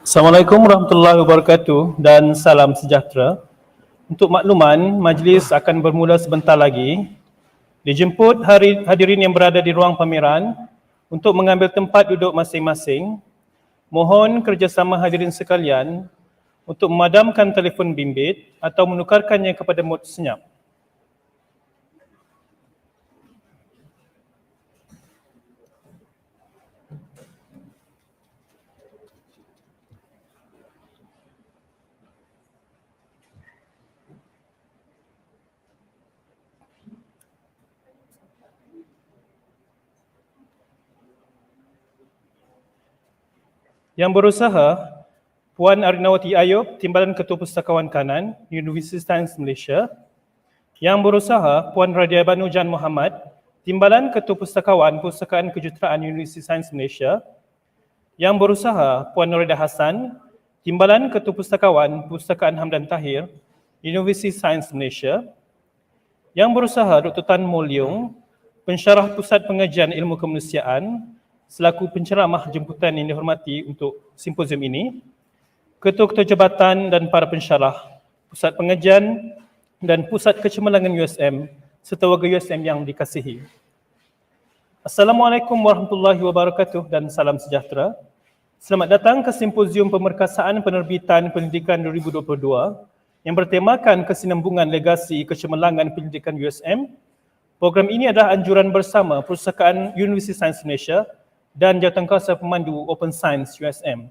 Assalamualaikum warahmatullahi wabarakatuh dan salam sejahtera. Untuk makluman, majlis akan bermula sebentar lagi. Dijemput hadirin yang berada di ruang pameran untuk mengambil tempat duduk masing-masing. Mohon kerjasama hadirin sekalian untuk memadamkan telefon bimbit atau menukarkannya kepada mod senyap. Yang berusaha, Puan Arinawati Ayub, Timbalan Ketua Pustakawan Kanan, Universiti Sains Malaysia. Yang berusaha, Puan Radia Banu Jan Muhammad, Timbalan Ketua Pustakawan Pustakaan Kejuruteraan Universiti Sains Malaysia. Yang berusaha, Puan Norida Hassan, Timbalan Ketua Pustakawan Pustakaan Hamdan Tahir, Universiti Sains Malaysia. Yang berusaha, Dr. Tan Mou Leong, Pensyarah Pusat Pengajian Ilmu Kemanusiaan, selaku penceramah jemputan yang dihormati untuk simposium ini, ketua-ketua jabatan dan para pensyarah, pusat pengajian dan pusat kecemerlangan USM serta warga USM yang dikasihi. Assalamualaikum warahmatullahi wabarakatuh dan salam sejahtera. Selamat datang ke Simposium Pemerkasaan Penerbitan Penyelidikan 2022 yang bertemakan kesinambungan legasi kecemerlangan pendidikan USM. Program ini adalah anjuran bersama Perpustakaan Universiti Sains Malaysia dan Jawatankuasa Pemandu Open Science USM.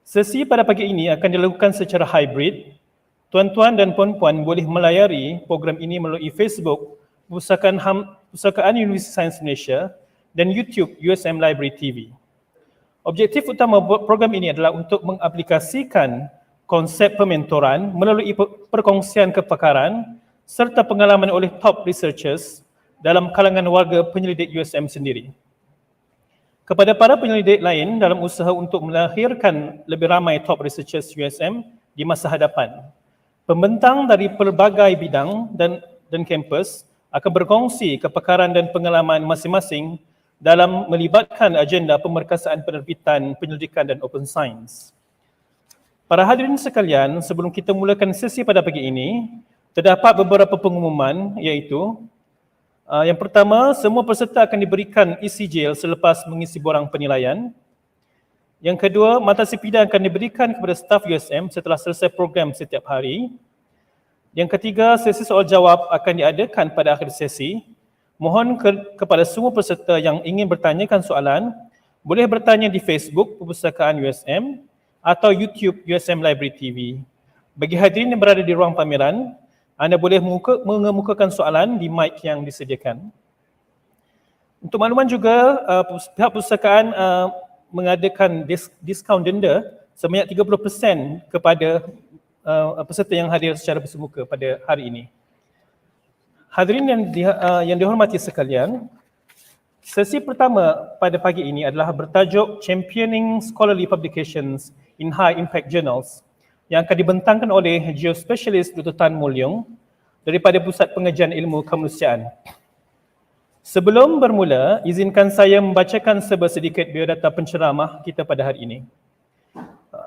Sesi pada pagi ini akan dilakukan secara hybrid. Tuan-tuan dan puan-puan boleh melayari program ini melalui Facebook Perpustakaan Universiti Sains Malaysia dan YouTube USM Library TV. Objektif utama program ini adalah untuk mengaplikasikan konsep pementoran melalui perkongsian kepakaran serta pengalaman oleh top researchers dalam kalangan warga penyelidik USM sendiri. Kepada para penyelidik lain dalam usaha untuk melahirkan lebih ramai top researchers USM di masa hadapan, pembentang dari pelbagai bidang dan kampus akan berkongsi kepakaran dan pengalaman masing-masing dalam melibatkan agenda pemerkasaan penerbitan, penyelidikan dan open science. Para hadirin sekalian, sebelum kita mulakan sesi pada pagi ini, terdapat beberapa pengumuman iaitu yang pertama, semua peserta akan diberikan isi jail selepas mengisi borang penilaian. Yang kedua, mata sepida akan diberikan kepada staf USM setelah selesai program setiap hari. Yang ketiga, sesi soal jawab akan diadakan pada akhir sesi. Mohon kepada semua peserta yang ingin bertanyakan soalan, boleh bertanya di Facebook Perpustakaan USM atau YouTube USM Library TV. Bagi hadirin yang berada di ruang pameran, anda boleh mengemukakan soalan di mic yang disediakan. Untuk makluman juga, pihak perpustakaan mengadakan diskaun denda sebanyak 30% kepada peserta yang hadir secara bersemuka pada hari ini. Hadirin yang dihormati sekalian, sesi pertama pada pagi ini adalah bertajuk Championing Scholarly Publications in High Impact Journals yang akan dibentangkan oleh geospecialist Dr. Tan Mou Leong daripada Pusat Pengajian Ilmu Kemanusiaan. Sebelum bermula, izinkan saya membacakan sedikit biodata penceramah kita pada hari ini.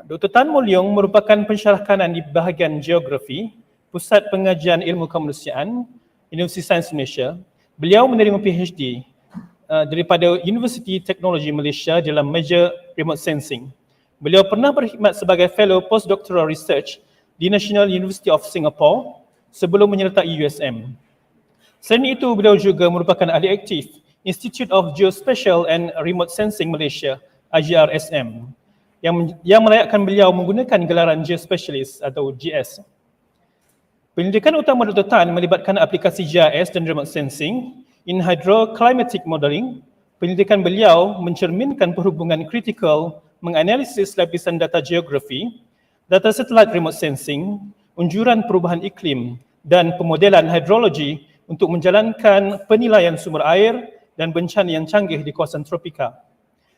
Dr. Tan Mou Leong merupakan pensyarah kanan di bahagian geografi, Pusat Pengajian Ilmu Kemanusiaan, Universiti Sains Malaysia. Beliau menerima PhD daripada Universiti Teknologi Malaysia dalam major Remote Sensing. Beliau pernah berkhidmat sebagai Fellow Postdoctoral Research di National University of Singapore sebelum menyertai USM. Selain itu, beliau juga merupakan ahli aktif Institute of Geospatial and Remote Sensing Malaysia, IGRSM, yang melayakkan beliau menggunakan gelaran Geospecialist atau GS. Penyelidikan utama Dr. Tan melibatkan aplikasi GIS dan Remote Sensing in Hydroclimatic Modeling. Penyelidikan beliau mencerminkan perhubungan kritikal menganalisis lapisan data geografi, data satelit remote sensing, unjuran perubahan iklim dan pemodelan hidrologi untuk menjalankan penilaian sumber air dan bencana yang canggih di kawasan tropika.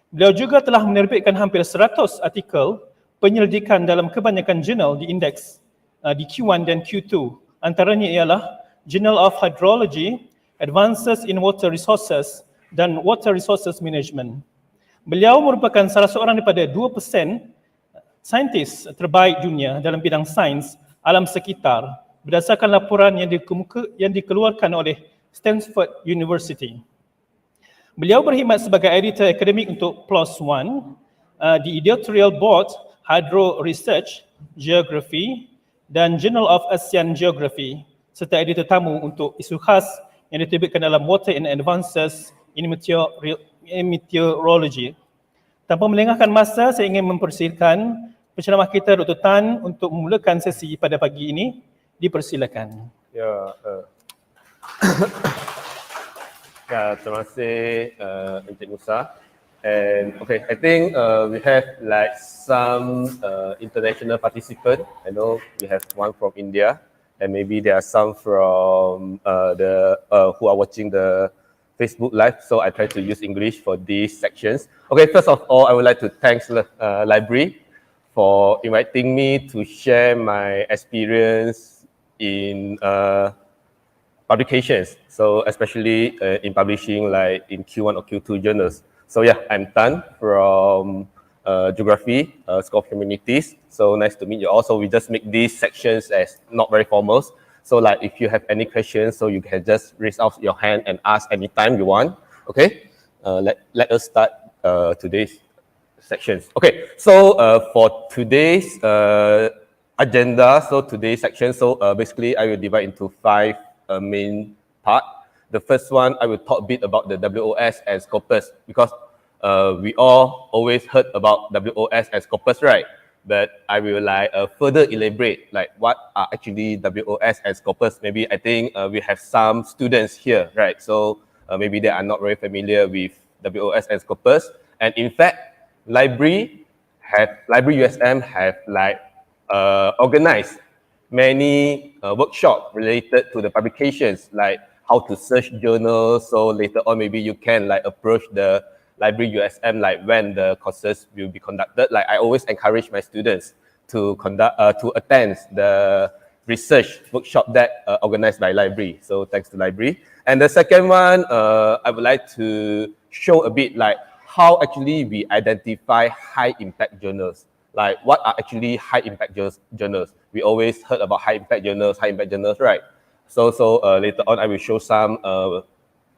Beliau juga telah menerbitkan hampir 100 artikel penyelidikan dalam kebanyakan jurnal di indeks di Q1 dan Q2. Antaranya ialah Journal of Hydrology, Advances in Water Resources dan Water Resources Management. Beliau merupakan salah seorang daripada 2% saintis terbaik dunia dalam bidang sains alam sekitar berdasarkan laporan yang dikeluarkan oleh Stanford University. Beliau berkhidmat sebagai editor akademik untuk PLOS ONE, di Editorial Board, Hydro Research, Geography dan Journal of ASEAN Geography, serta editor tamu untuk isu khas yang diterbitkan dalam Water and Advances in Meteorology. Tanpa melengahkan masa, saya ingin mempersilakan penceramah kita Dr. Tan untuk memulakan sesi pada pagi ini. Dipersilakan. Ya, terima kasih Encik Musa. And okay, I think we have like some international participant. I know we have one from India, and maybe there are some from who are watching the Facebook Live. So I try to use English for these sections. Okay, first of all, I would like to thank library for inviting me to share my experience in publications. So especially in publishing like in Q1 or Q2 journals. So yeah, I'm Tan from Geography, School of Humanities. So nice to meet you. Also, we just make these sections as not very formal. So like if you have any questions, so you can just raise out your hand and ask anytime you want. Okay, let us start today's sections. Okay, so for today's agenda, so today's section, so basically I will divide into 5 main part. The first one, I will talk a bit about the WOS and Scopus, because we all always heard about WOS and Scopus, right? But I will like further elaborate like what are actually WOS and Scopus. Maybe I think we have some students here, right? So maybe they are not very familiar with WOS and Scopus. And in fact, library USM have like organized many workshops related to the publications, like how to search journals. So later on, maybe you can like approach the library USM like when the courses will be conducted. Like I always encourage my students to attend the research workshop that organized by library. So thanks to library. And the second one, I would like to show a bit like how actually we identify high impact journals. Like what are actually high impact journals? We always heard about high impact journals, right? So later on, I will show some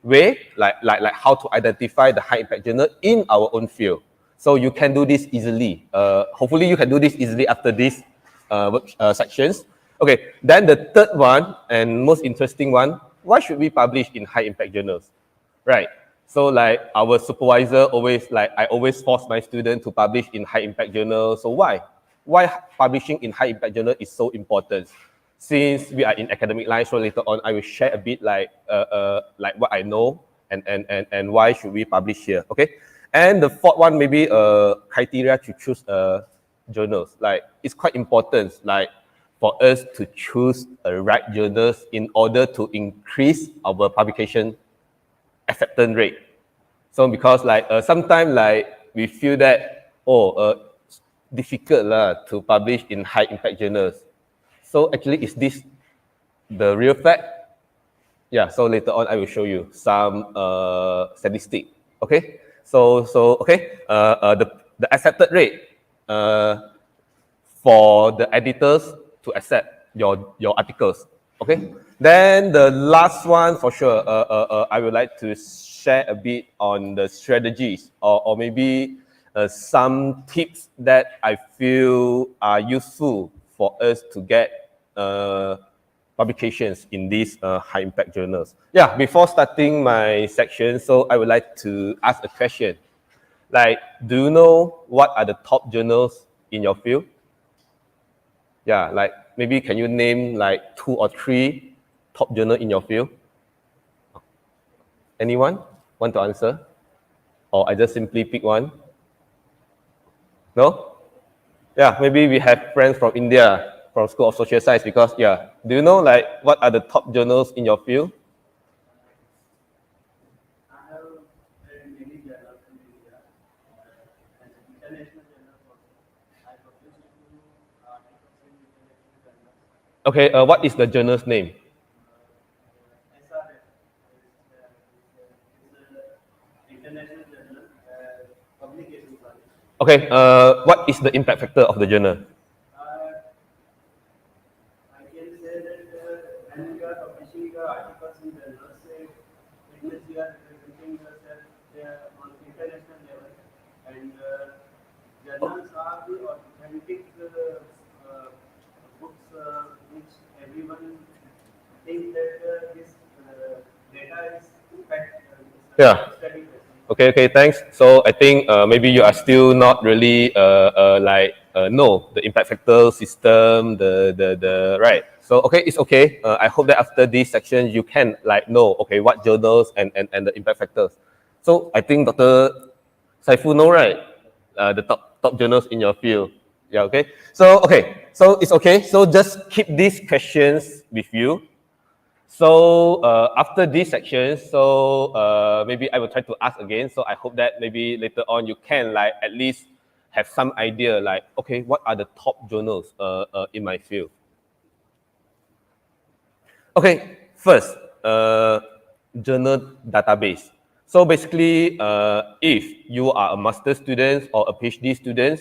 way like how to identify the high impact journal in our own field. So you can do this easily. Hopefully you can do this easily after these sections. Okay, then the third one and most interesting one, why should we publish in high impact journals? Right. So like our supervisor I always force my student to publish in high impact journals. So why? Why publishing in high impact journal is so important? Since we are in academic line, so later on I will share a bit like what I know and why should we publish here. Okay. And the fourth one, maybe criteria to choose journals. Like it's quite important, like for us to choose the right journals in order to increase our publication acceptance rate. So because like sometimes like we feel that difficult to publish in high impact journals. So actually, is this the real fact? Yeah. So later on, I will show you some statistic. Okay. So okay. The accepted rate for the editors to accept your articles. Okay. Then the last one for sure, I would like to share a bit on the strategies or maybe some tips that I feel are useful for us to get publications in these high impact journals. Yeah, before starting my section, so I would like to ask a question. Like, do you know what are the top journals in your field? Yeah, like maybe can you name like 2 or 3 top journal in your field? Anyone want to answer? Or I just simply pick one? No? Yeah, maybe we have friends from India, from School of Social Science, because yeah, do you know like what are the top journals in your field? I have read many journals in India and international journals also. I published 2 articles in international journals. Okay, what is the journal's name? SRF is Okay, what is the impact factor of the journal? I can say that when you are publishing the articles in journals, it means you are representing yourself on international level, and journals are the authentic books which everyone thinks that this data is fact Yeah. study. Okay, okay, thanks. So I think maybe you are still not really know the impact factor system, the right. So okay, it's okay. I hope that after this section you can know okay what journals and the impact factors. So I think Dr. Saiful know right, the top journals in your field. Yeah, okay. So okay, so it's okay. So just keep these questions with you. So after this section, maybe I will try to ask again. So I hope that maybe later on you can at least have some idea okay, what are the top journals in my field? Okay, first, journal database. So basically, if you are a master student or a PhD student,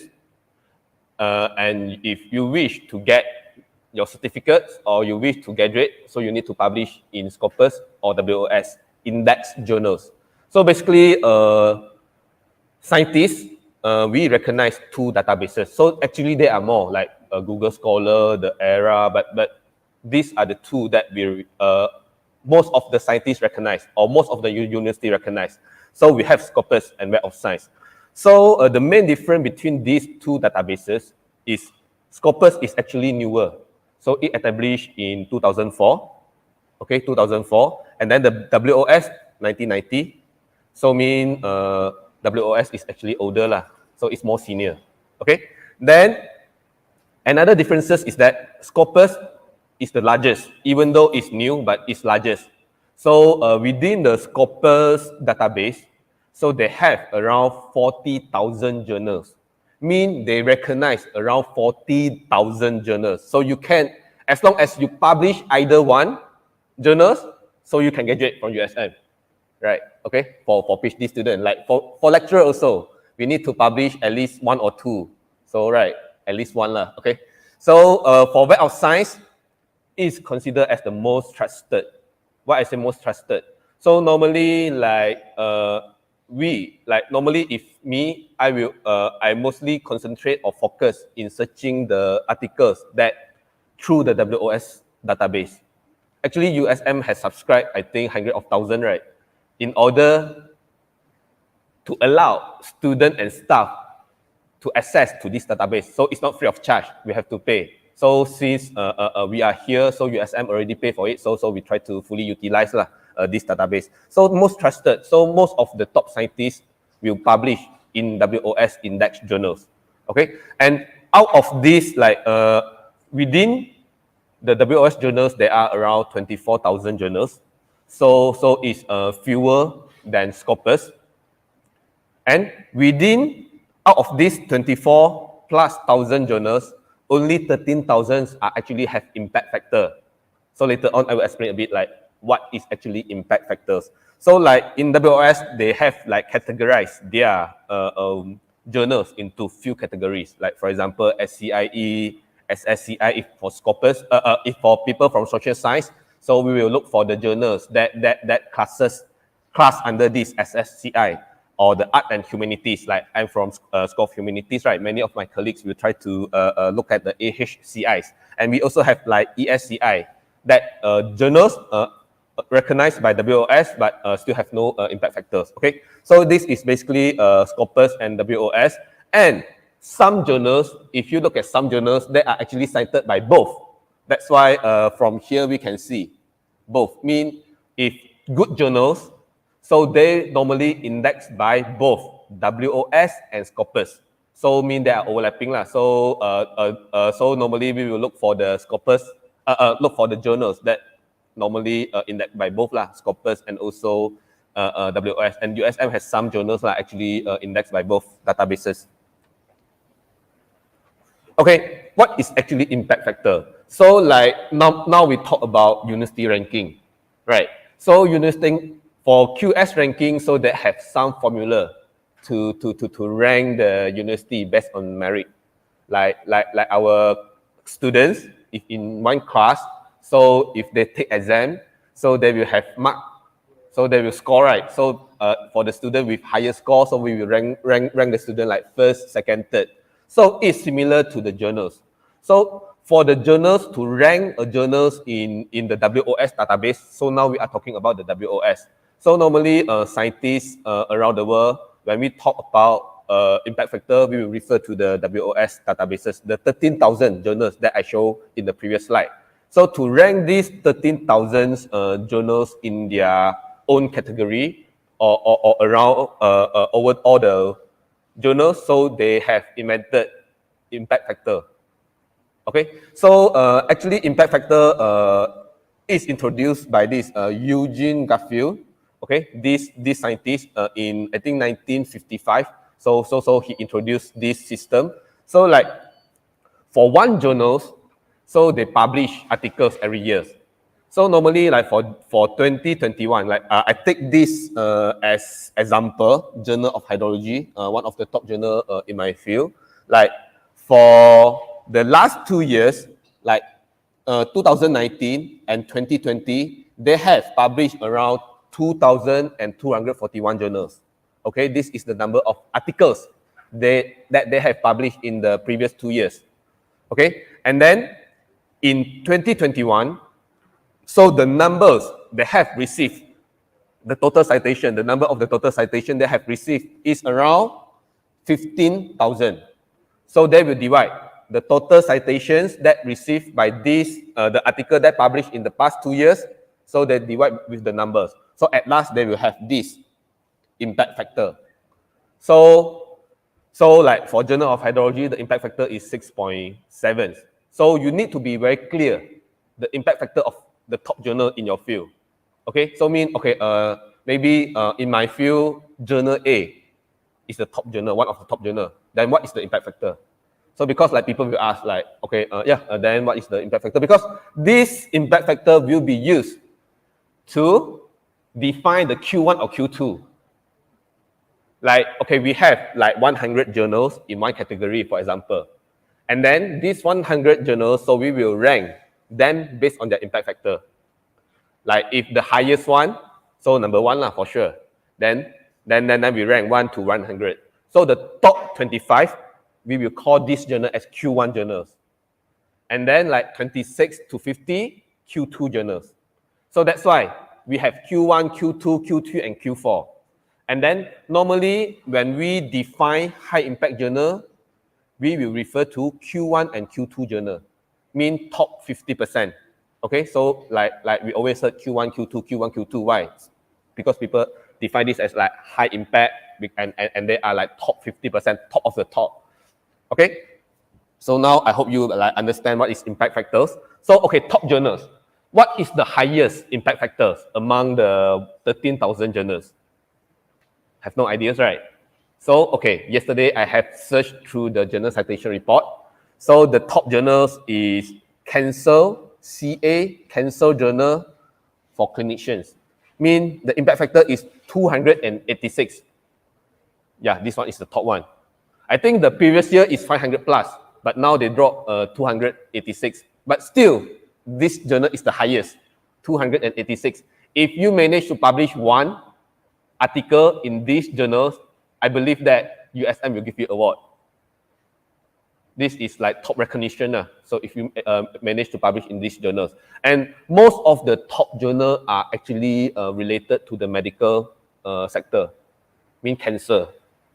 and if you wish to get your certificates or you wish to graduate, so you need to publish in Scopus or WOS index journals. So basically, scientists, we recognize two databases. So actually, there are more like Google Scholar, the ERA, but these are the two that we most of the scientists recognize or most of the university recognize. So we have Scopus and Web of Science. So the main difference between these two databases is Scopus is actually newer. So it established in 2004, okay, 2004, and then the WOS 1990. So mean WOS is actually older lah, so it's more senior. Okay, then another differences is that Scopus is the largest, even though it's new, but it's largest. So within the Scopus database, so they have around 40,000 journals. Mean they recognize around 40,000 journals. So you can, as long as you publish either one journals, so you can graduate from USM, right? Okay, for PhD student, like for lecturer also, we need to publish at least one or two. So right, at least one lah. Okay, so for Web of Science, is considered as the most trusted. Why I say most trusted? So normally, normally if me, I mostly concentrate or focus in searching the articles that through the WOS database. Actually, USM has subscribed, I think, hundreds of thousands, right? In order to allow student and staff to access to this database. So it's not free of charge. We have to pay. So since we are here, so USM already pay for it. So we try to fully utilize this database. So most trusted. So most of the top scientists will publish in WOS index journals. Okay, and out of this, within the WOS journals, there are around 24,000 journals. So it's fewer than Scopus. And out of these 24,000+ journals, only 13,000 are actually have impact factor. So later on, I will explain a bit what is actually impact factors. So in WOS, they have categorized their journals into few categories. Like for example, SCIE, SSCI if for Scopus, if for people from social science. So we will look for the journals that class under this SSCI. Or the art and humanities, like I'm from School of Humanities, right? Many of my colleagues will try to look at the AHCIs. And we also have ESCI, that journals recognized by WOS, but still have no impact factors, okay? So this is basically Scopus and WOS. And some journals, if you look at some journals, they are actually cited by both. That's why from here we can see both. Mean if good journals, so they normally indexed by both WOS and Scopus. So mean they are overlapping lah. So so normally we will look for the Scopus, look for the journals that normally indexed by both lah, Scopus and also WOS. And USM has some journals actually indexed by both databases. Okay, what is actually impact factor? So now we talk about university ranking, right? So university for QS ranking, so they have some formula to rank the university based on merit. Like our students, if in one class, so if they take exam, so they will have mark, so they will score, right? So for the student with higher score, so we will rank the student like first, second, third. So it's similar to the journals. So for the journals to rank a journals in the WOS database, so now we are talking about the WOS. So normally scientists around the world, when we talk about impact factor, we will refer to the WOS databases, the 13,000 journals that I showed in the previous slide. So to rank these 13,000 journals in their own category or around over all the journals, so they have invented impact factor. Okay, so actually impact factor is introduced by this Eugene Garfield. Okay, this scientist in I think 1955. So he introduced this system. So like for one journal, so they publish articles every year. So normally like for 2021, like I take this as example, Journal of Hydrology, one of the top journal in my field. Like for the last 2 years, like 2019 and 2020, they have published around 2,241 journals. Okay, this is the number of articles that they have published in the previous 2 years. Okay, and then in 2021, so the numbers they have received, the total citation, the number of the total citation they have received is around 15,000. So they will divide the total citations that received by this, the article that published in the past 2 years. So they divide with the numbers. So at last they will have this impact factor. So like for Journal of Hydrology, the impact factor is 6.7. So you need to be very clear the impact factor of the top journal in your field. Okay, so maybe in my field, Journal A is the top journal, one of the top journal. Then what is the impact factor? So because like people will ask like, okay, then what is the impact factor? Because this impact factor will be used to define the Q1 or Q2. Like, okay, we have like 100 journals in one category, for example. And then these 100 journals, so we will rank them based on their impact factor. Like if the highest one, so number one lah, for sure. Then we rank 1 to 100. So the top 25, we will call this journal as Q1 journals. And then like 26 to 50, Q2 journals. So that's why we have Q1, Q2, Q3, and Q4. And then normally when we define high impact journal, we will refer to Q1 and Q2 journal, mean top 50%. Okay, so like we always heard Q1, Q2, Q1, Q2. Why? Because people define this as like high impact and they are like top 50%, top of the top. Okay, so now I hope you like understand what is impact factors. So okay, top journals. What is the highest impact factors among the 13,000 journals? Have no ideas, right? So okay, yesterday I have searched through the journal citation report. So the top journals is Cancer, CA, Cancer Journal for clinicians. Mean the impact factor is 286. Yeah, this one is the top one. I think the previous year is 500 plus, but now they dropped 286. But still, this journal is the highest, 286. If you manage to publish one article in these journals, I believe that USM will give you award. This is like top recognition. So if you manage to publish in these journals. And most of the top journals are actually related to the medical sector, mean cancer.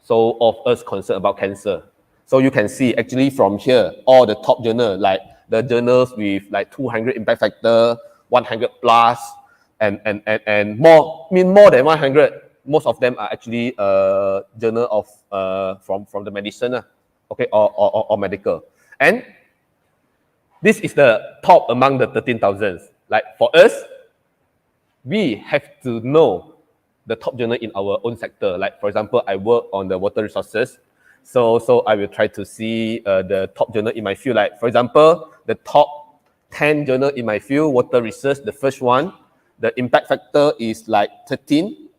So of us concerned about cancer. So you can see actually from here, all the top journals, like the journals with like 200 impact factor, 100 plus, and more, mean more than 100. Most of them are actually journal of from the medicine, okay, or medical. And this is the top among the 13,000. Like for us, we have to know the top journal in our own sector. Like for example, I work on the water resources. So I will try to see the top journal in my field. Like for example, the top 10 journal in my field, water research, the first one, the impact factor is like 13.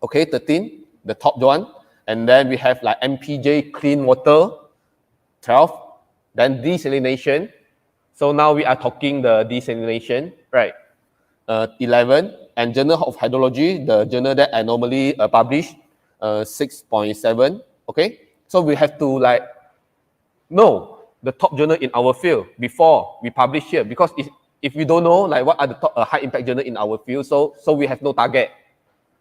Okay, 13, the top one. And then we have like MPJ clean water, 12. Then desalination. So now we are talking the desalination, right? 11. And Journal of Hydrology, the journal that I normally publish, 6.7. Okay, so we have to like know the top journal in our field before we publish here, because if we don't know like what are the top high impact journal in our field, so we have no target.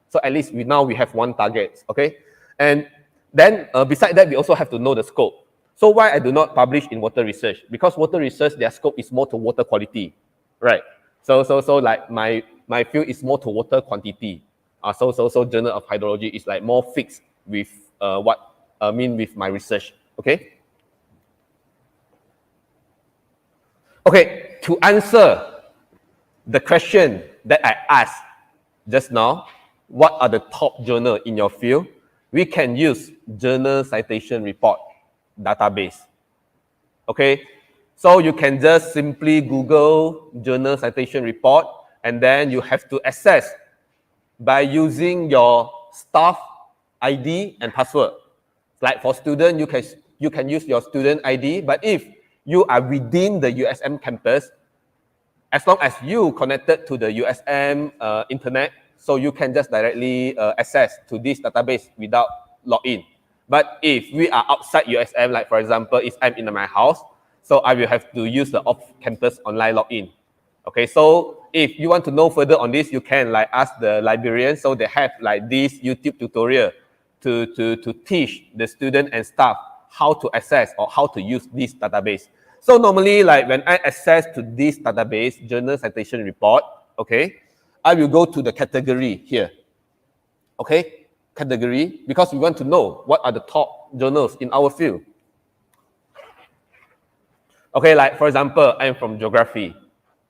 So at least now we have one target. Okay, and then beside that we also have to know the scope. So why I do not publish in water research? Because water research, their scope is more to water quality, right? So like my field is more to water quantity. So Journal of Hydrology is like more fixed with what I mean with my research. Okay. Okay, to answer the question that I asked just now, what are the top journals in your field? We can use Journal Citation Report database. Okay, so you can just simply Google Journal Citation Report, and then you have to access by using your staff ID and password. Like for student, you can use your student ID, but if you are within the USM campus, as long as you connected to the USM internet, so you can just directly access to this database without login. But if we are outside USM, like for example, if I'm in my house, so I will have to use the off-campus online login. Okay, so if you want to know further on this, you can like ask the librarian. So they have like this YouTube tutorial to teach the student and staff how to access or how to use this database. So normally, like when I access to this database, Journal Citation Report, okay, I will go to the category here. Okay, category, because we want to know what are the top journals in our field. Okay, like for example, I'm from geography,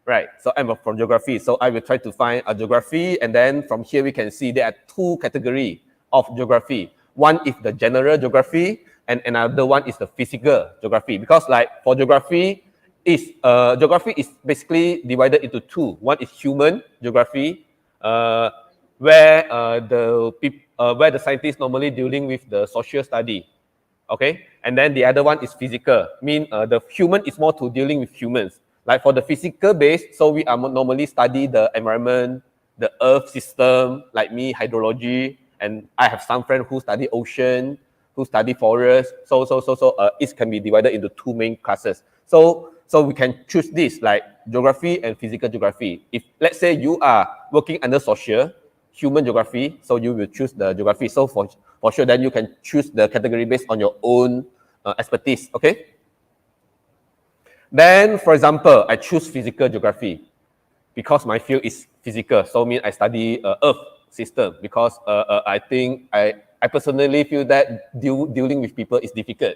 right? So I'm from geography, so I will try to find a geography, and then from here we can see there are two categories of geography. One is the general geography, and another one is the physical geography. Because like for geography is basically divided into two. One is human geography, where the scientists normally dealing with the social study. Okay, and then the other one is physical. The human is more to dealing with humans. Like for the physical base, so we are normally study the environment, the earth system, like me, hydrology, and I have some friends who study ocean, who study forest. So it can be divided into two main classes. So we can choose this like geography and physical geography. If let's say you are working under social, human geography, so you will choose the geography. So for sure, then you can choose the category based on your own expertise. Okay. Then, for example, I choose physical geography because my field is physical. So I study Earth system because I think I personally feel that dealing with people is difficult.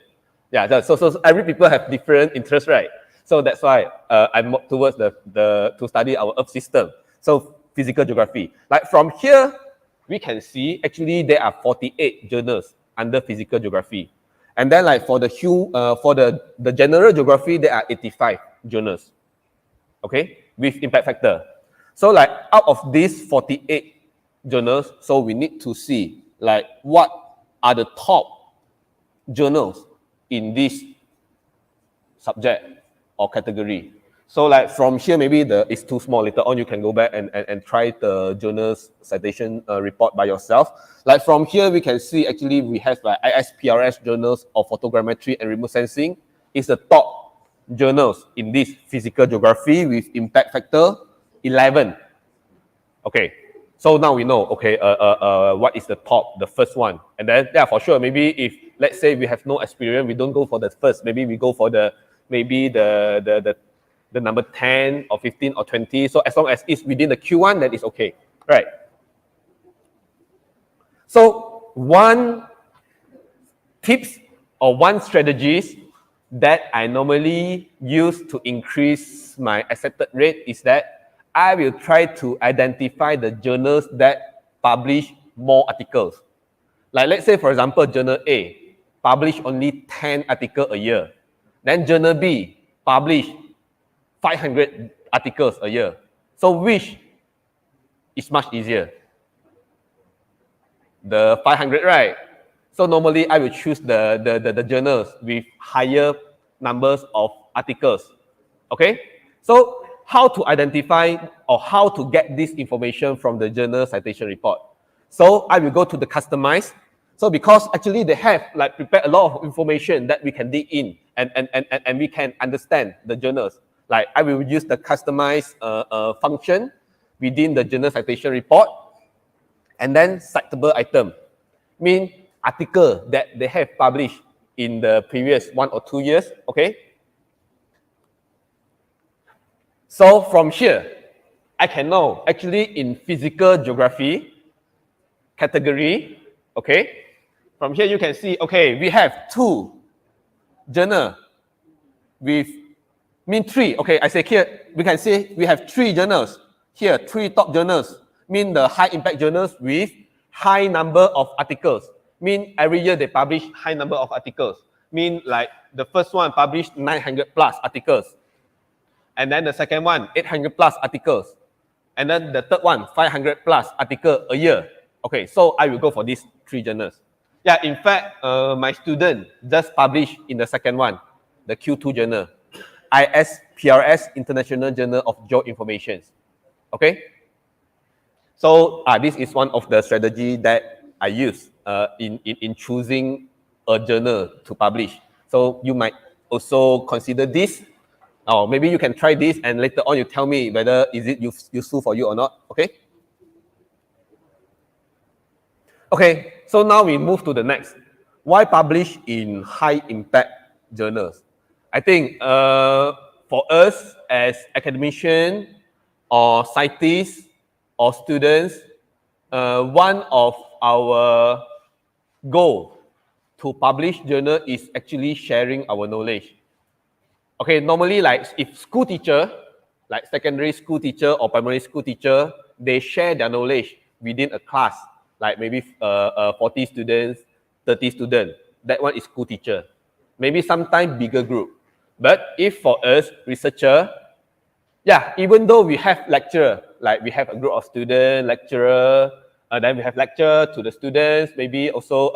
Yeah. So every people have different interests, right? So that's why I'm more towards to study our Earth system. So physical geography. Like from here, we can see actually there are 48 journals under physical geography. And then like for the general geography, there are 85 journals, okay, with impact factor. So like out of these 48 journals, so we need to see like what are the top journals in this subject or category. So like from here, maybe it's too small. Later on, you can go back and try the journal's citation report by yourself. Like from here, we can see actually we have like ISPRS journals of photogrammetry and remote sensing. It's the top journals in this physical geography with impact factor 11. Okay, so now we know, okay, what is the top, the first one. And then, yeah, for sure, maybe if, let's say we have no experience, we don't go for the first, maybe we go for the number 10 or 15 or 20. So as long as it's within the Q1, then it's okay, right? So one tips or one strategies that I normally use to increase my accepted rate is that I will try to identify the journals that publish more articles. Like let's say, for example, Journal A publish only 10 articles a year. Then Journal B publish 500 articles a year. So which is much easier? The 500, right? So normally I will choose the journals with higher numbers of articles. Okay? So how to identify or how to get this information from the journal citation report? So I will go to the customize. So because actually they have like prepared a lot of information that we can dig in and we can understand the journals. Like I will use the customize function within the journal citation report, and then citable item mean article that they have published in the previous 1 or 2 years. Okay. So from here, I can know actually in physical geography category. Okay. From here you can see, okay, we have 2 journal with mean 3. Okay, I say here we can see we have 3 journals here, 3 top journals mean the high impact journals with high number of articles. Mean every year they publish high number of articles. Mean like the first one published 900 plus articles, and then the second one 800 plus articles, and then the third one 500 plus article a year. Okay, so I will go for these 3 journals. Yeah, in fact, my student just published in the second one, the Q2 journal, ISPRS International Journal of GeoInformatic. Okay, so this is one of the strategy that I use in choosing a journal to publish. So you might also consider this, or maybe you can try this and later on you tell me whether is it useful for you or not. Okay. Okay, so now we move to the next. Why publish in high impact journals? I think for us as academicians or scientists or students, one of our goal to publish journal is actually sharing our knowledge. Okay, normally like if school teacher, like secondary school teacher or primary school teacher, they share their knowledge within a class, like maybe 40 students, 30 students. That one is school teacher. Maybe sometimes bigger group. But if for us, researcher, yeah, even though we have lecturer, like we have a group of students, lecturer, then we have lecture to the students, maybe also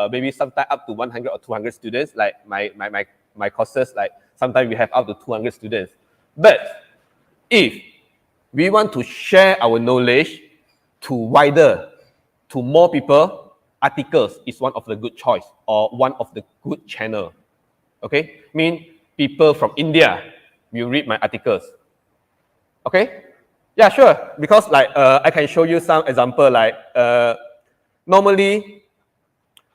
maybe sometimes up to 100 or 200 students, like my courses, like sometimes we have up to 200 students. But if we want to share our knowledge to wider, to more people, articles is one of the good choice or one of the good channel. Okay, mean people from India will read my articles. Okay, yeah, sure. Because like I can show you some example. Like normally,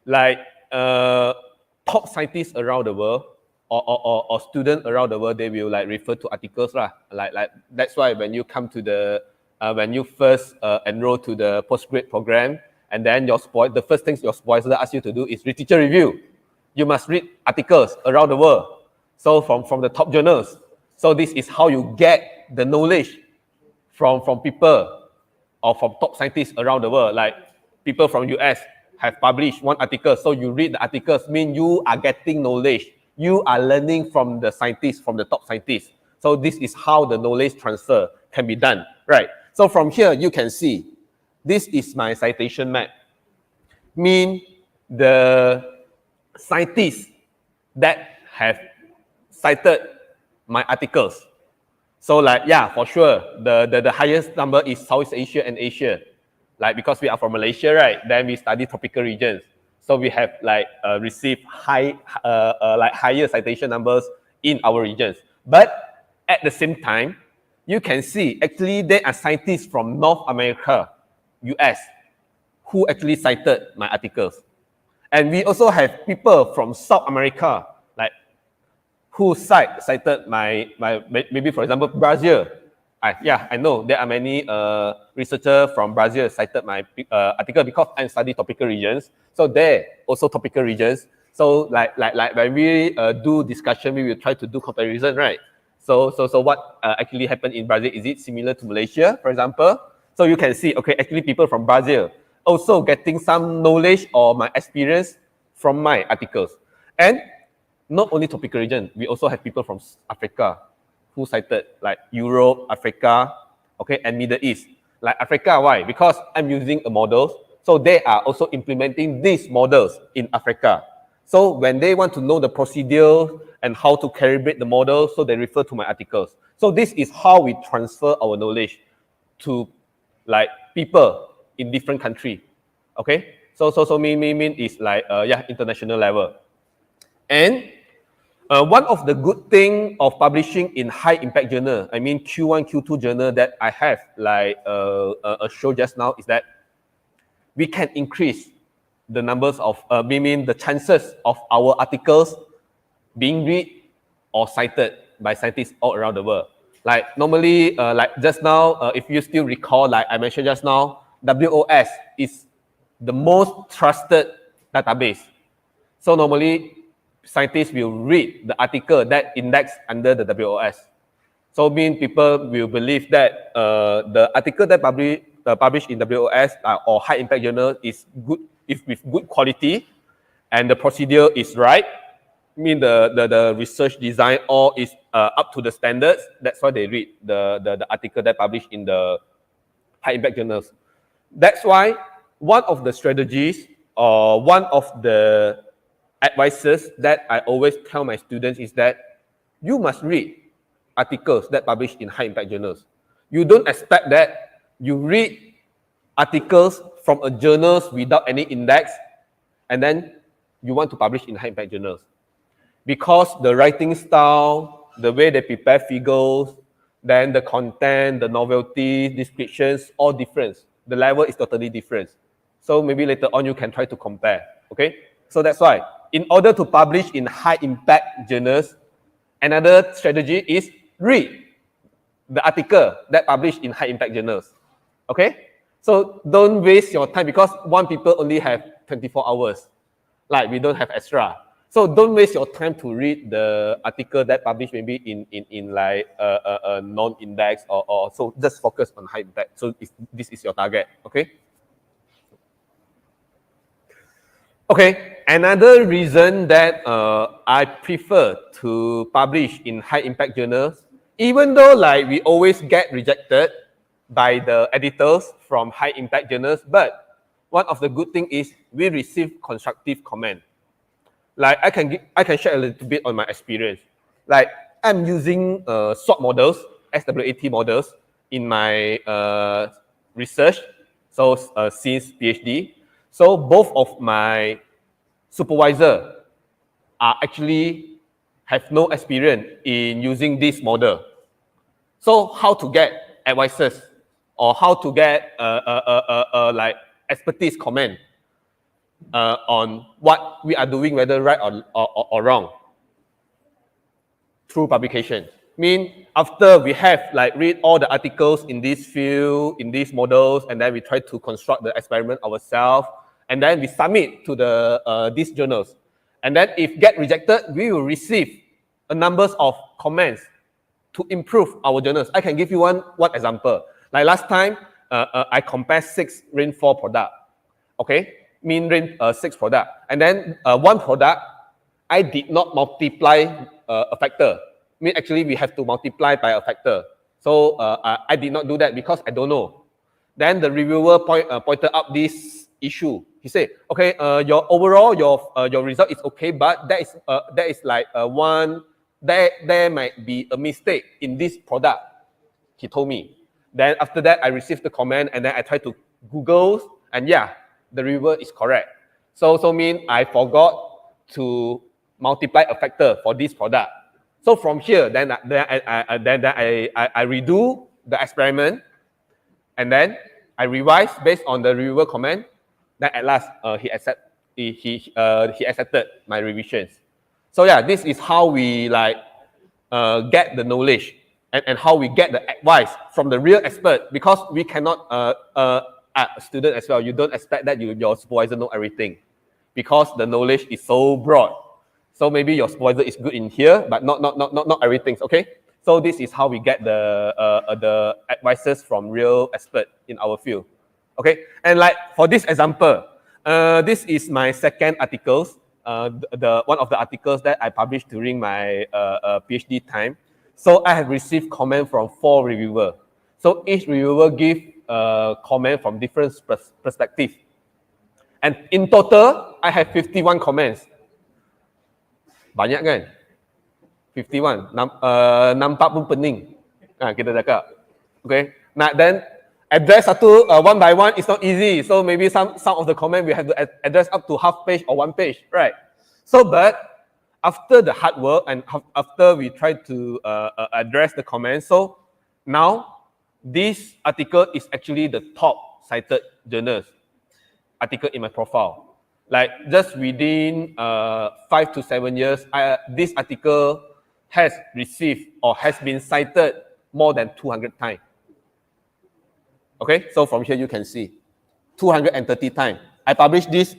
like top scientists around the world or students around the world, they will like refer to articles lah. Like that's why when you come to the when you first enroll to the postgrad program, and then the first things your supervisor ask you to do is literature review. You must read articles around the world. So from the top journals. So this is how you get the knowledge from people or from top scientists around the world. Like people from US have published one article. So you read the articles, mean you are getting knowledge. You are learning from the scientists, from the top scientists. So this is how the knowledge transfer can be done, right? So from here, you can see, this is my citation map. Mean the scientists that have cited my articles. So like, yeah, for sure, the highest number is Southeast Asia and Asia. Like because we are from Malaysia, right? Then we study tropical regions. So we have like received higher citation numbers in our regions. But at the same time, you can see actually there are scientists from North America, US, who actually cited my articles. And we also have people from South America, like who cited my maybe for example Brazil. I know there are many researchers from Brazil cited my article because I study tropical regions. So there also tropical regions. So like when we do discussion, we will try to do comparison, right? So what actually happened in Brazil, is it similar to Malaysia, for example? So you can see, okay, actually people from Brazil also getting some knowledge or my experience from my articles. And not only tropical region, we also have people from Africa who cited like Europe, Africa, okay, and Middle East. Like Africa, why? Because I'm using a model. So they are also implementing these models in Africa. So when they want to know the procedure and how to calibrate the model, so they refer to my articles. So this is how we transfer our knowledge to like people in different country. Okay, so mean is like international level. And one of the good thing of publishing in high impact journal, I mean Q1, Q2 journal that I have like show just now is that we can increase the numbers of the chances of our articles being read or cited by scientists all around the world. Like normally, like just now, if you still recall, like I mentioned just now, WOS is the most trusted database. So normally, scientists will read the article that indexed under the WOS. So mean people will believe that the article that published in WOS or high impact journal is good, if with good quality, and the procedure is right. Mean the research design all is up to the standards. That's why they read the article that published in the high impact journals. That's why one of the strategies or one of the advices that I always tell my students is that you must read articles that published in high impact journals. You don't expect that you read articles from a journals without any index and then you want to publish in high impact journals. Because the writing style, the way they prepare figures, then the content, the novelty, descriptions, all different. The level is totally different. So maybe later on you can try to compare, okay? So that's why, in order to publish in high impact journals, another strategy is read the article that published in high impact journals, okay? So don't waste your time because one people only have 24 hours. Like we don't have extra. So don't waste your time to read the article that published maybe in like a non-index or so just focus on high impact. So this is your target, okay? Okay, another reason that I prefer to publish in high impact journals, even though like we always get rejected by the editors from high impact journals, but one of the good things is we receive constructive comment. Like I can share a little bit on my experience. Like I'm using SWOT models, SWAT models in my research. So since PhD, so both of my supervisor are actually have no experience in using this model. So how to get advices or how to get like expertise comment on what we are doing, whether right or wrong, through publication. Mean after we have like read all the articles in this field, in these models, and then we try to construct the experiment ourselves, and then we submit to the these journals. And then if get rejected, we will receive a numbers of comments to improve our journals. I can give you one example. Like last time, I compared 6 rainfall product. Okay, mean rain 6 product, and then one product I did not multiply a factor. Mean actually we have to multiply by a factor. So I did not do that because I don't know. Then the reviewer pointed out this issue. He said, okay, your overall your result is okay, but that is like one there might be a mistake in this product. He told me. Then after that I received the comment and then I tried to Google and yeah, the reviewer is correct. So mean I forgot to multiply a factor for this product. So from here, then I redo the experiment, and then I revise based on the reviewer comment. Then at last, he accepted my revisions. So yeah, this is how we like get the knowledge and how we get the advice from the real expert, because we cannot a student as well. You don't expect that your supervisor know everything, because the knowledge is so broad. So maybe your supervisor is good in here, but not everything. Okay. So this is how we get the advices from real expert in our field. Okay. And like for this example, this is my second articles. The one of the articles that I published during my PhD time. So I have received comment from 4 reviewers. So each reviewer give comment from different perspectives. And in total, I have 51 comments. Banyak kan? 51. Nampak pun pening. Kita cakap. Okay. Now then, address satu one by one is not easy. So maybe some of the comment we have to address up to half page or one page, right? So, but after the hard work and after we try to address the comments, so now this article is actually the top cited journals article in my profile. Like just within 5 to 7 years, this article has received or has been cited more than 200 times. Okay, so from here you can see 230 times. I published this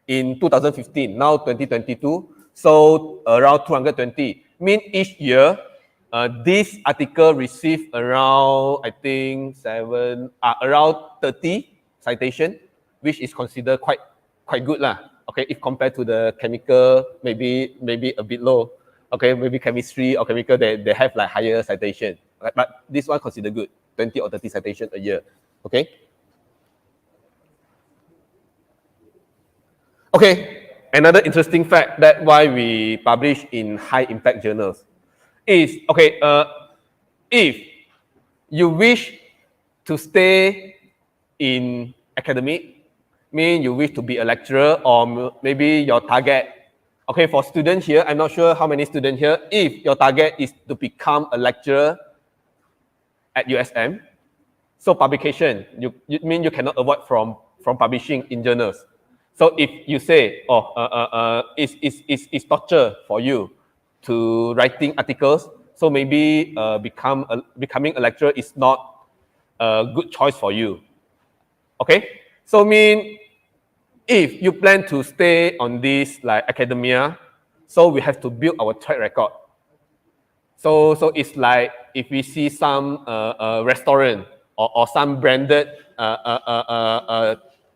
in 2015, now 2022, so around 220. Mean each year, this article received around, I think, around 30 citation, which is considered quite good lah. Okay, if compared to the chemical, maybe a bit low. Okay, maybe chemistry or chemical, they have like higher citation. Right? But this one considered good, 20 or 30 citation a year. Okay. Okay, another interesting fact that why we publish in high impact journals is, okay, if you wish to stay in academic, mean you wish to be a lecturer or maybe your target, okay, for students here, I'm not sure how many students here, if your target is to become a lecturer at USM, so publication, you mean you cannot avoid from publishing in journals. So if you say, it's torture for you to writing articles, so maybe becoming a lecturer is not a good choice for you. Okay, so mean if you plan to stay on this like academia, so we have to build our track record. So it's like if we see some restaurant or some branded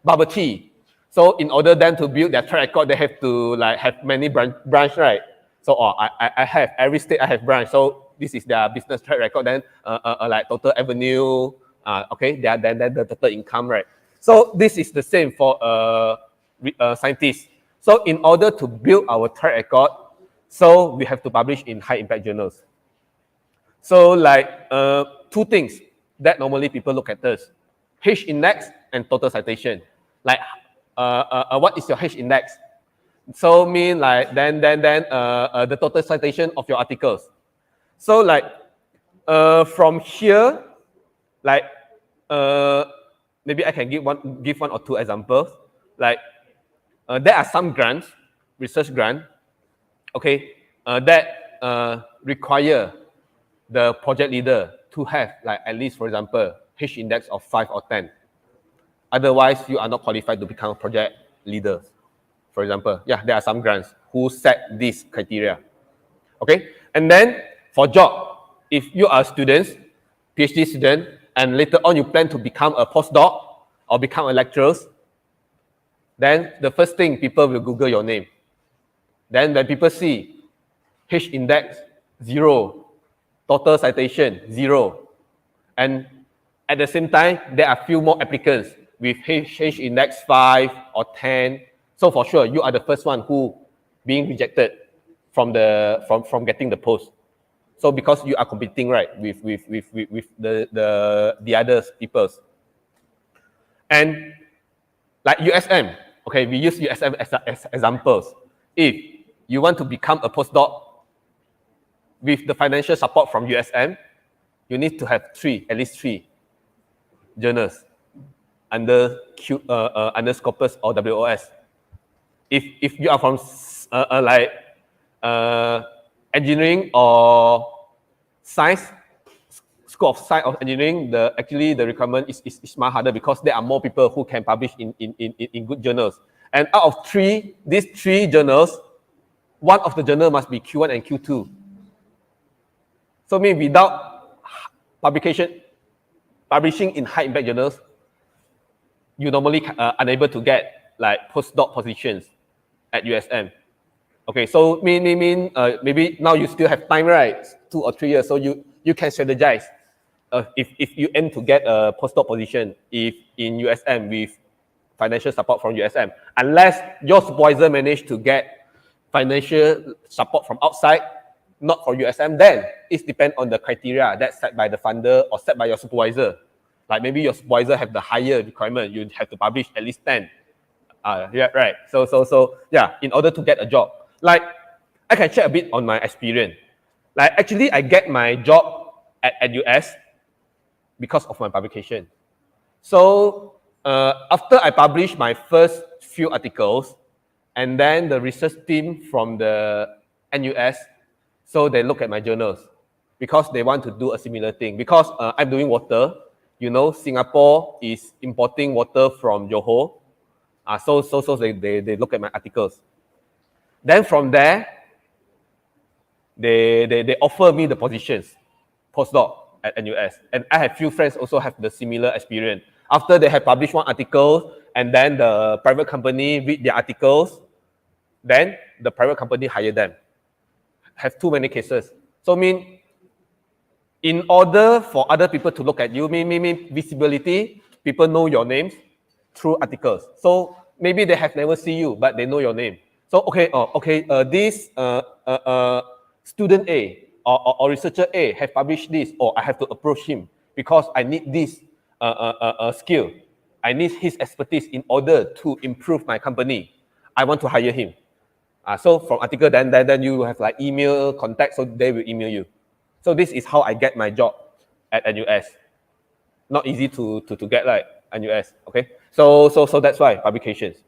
bubble tea. So in order then to build their track record, they have to like have many branch, right? So I have every state I have branch. So this is their business track record. Then like total avenue, okay, then the total income, right? So this is the same for scientists. So in order to build our track record, so we have to publish in high impact journals. So like two things that normally people look at this: H index and total citation. Like what is your H index? So mean like then the total citation of your articles. So like from here, like maybe I can give one or two examples. Like there are some grants, research grant, okay, that require the project leader to have like at least, for example, H index of 5 or 10. Otherwise, you are not qualified to become a project leader. For example, yeah, there are some grants who set this criteria. Okay, and then for job, if you are students, PhD student, and later on you plan to become a postdoc or become a lecturer, then the first thing people will Google your name. Then when people see H index 0, total citation 0, and at the same time there are few more applicants with H index 5 or 10. So for sure you are the first one who being rejected from getting the post. So because you are competing, right, with the other peoples. And like USM, okay, we use USM as examples. If you want to become a postdoc with the financial support from USM, you need to have at least three journals under Scopus or WOS. If you are from engineering or science, school of science or engineering, actually the requirement is much harder because there are more people who can publish in good journals. And out of these three journals, one of the journal must be Q1 and Q2. So maybe without publishing in high impact journals, you normally unable to get like postdoc positions at USM. Okay, so maybe now you still have time, right? 2 or 3 years, so you can strategize. If you aim to get a postdoc position in USM with financial support from USM. Unless your supervisor managed to get financial support from outside, not from USM, then it depends on the criteria that's set by the funder or set by your supervisor. Like maybe your supervisor have the higher requirement, you have to publish at least 10. Yeah, right. So yeah, in order to get a job. Like, I can share a bit on my experience. Like, actually, I get my job at US because of my publication. So, after I published my first few articles, and then the research team from the NUS, so they look at my journals because they want to do a similar thing. Because I'm doing water, you know, Singapore is importing water from Johor. So they look at my articles. Then from there, they offer me the positions, postdoc at NUS. And I have few friends also have the similar experience. After they have published one article, and then the private company read their articles, then the private company hire them. Have too many cases. So mean, in order for other people to look at you, mean visibility, people know your names through articles. So maybe they have never seen you, but they know your name. So this student A or researcher A have published this, or I have to approach him because I need this skill. I need his expertise in order to improve my company. I want to hire him. So from article, then you have like email contact, so they will email you. So this is how I get my job at NUS. Not easy to get like NUS, okay? So that's why publications.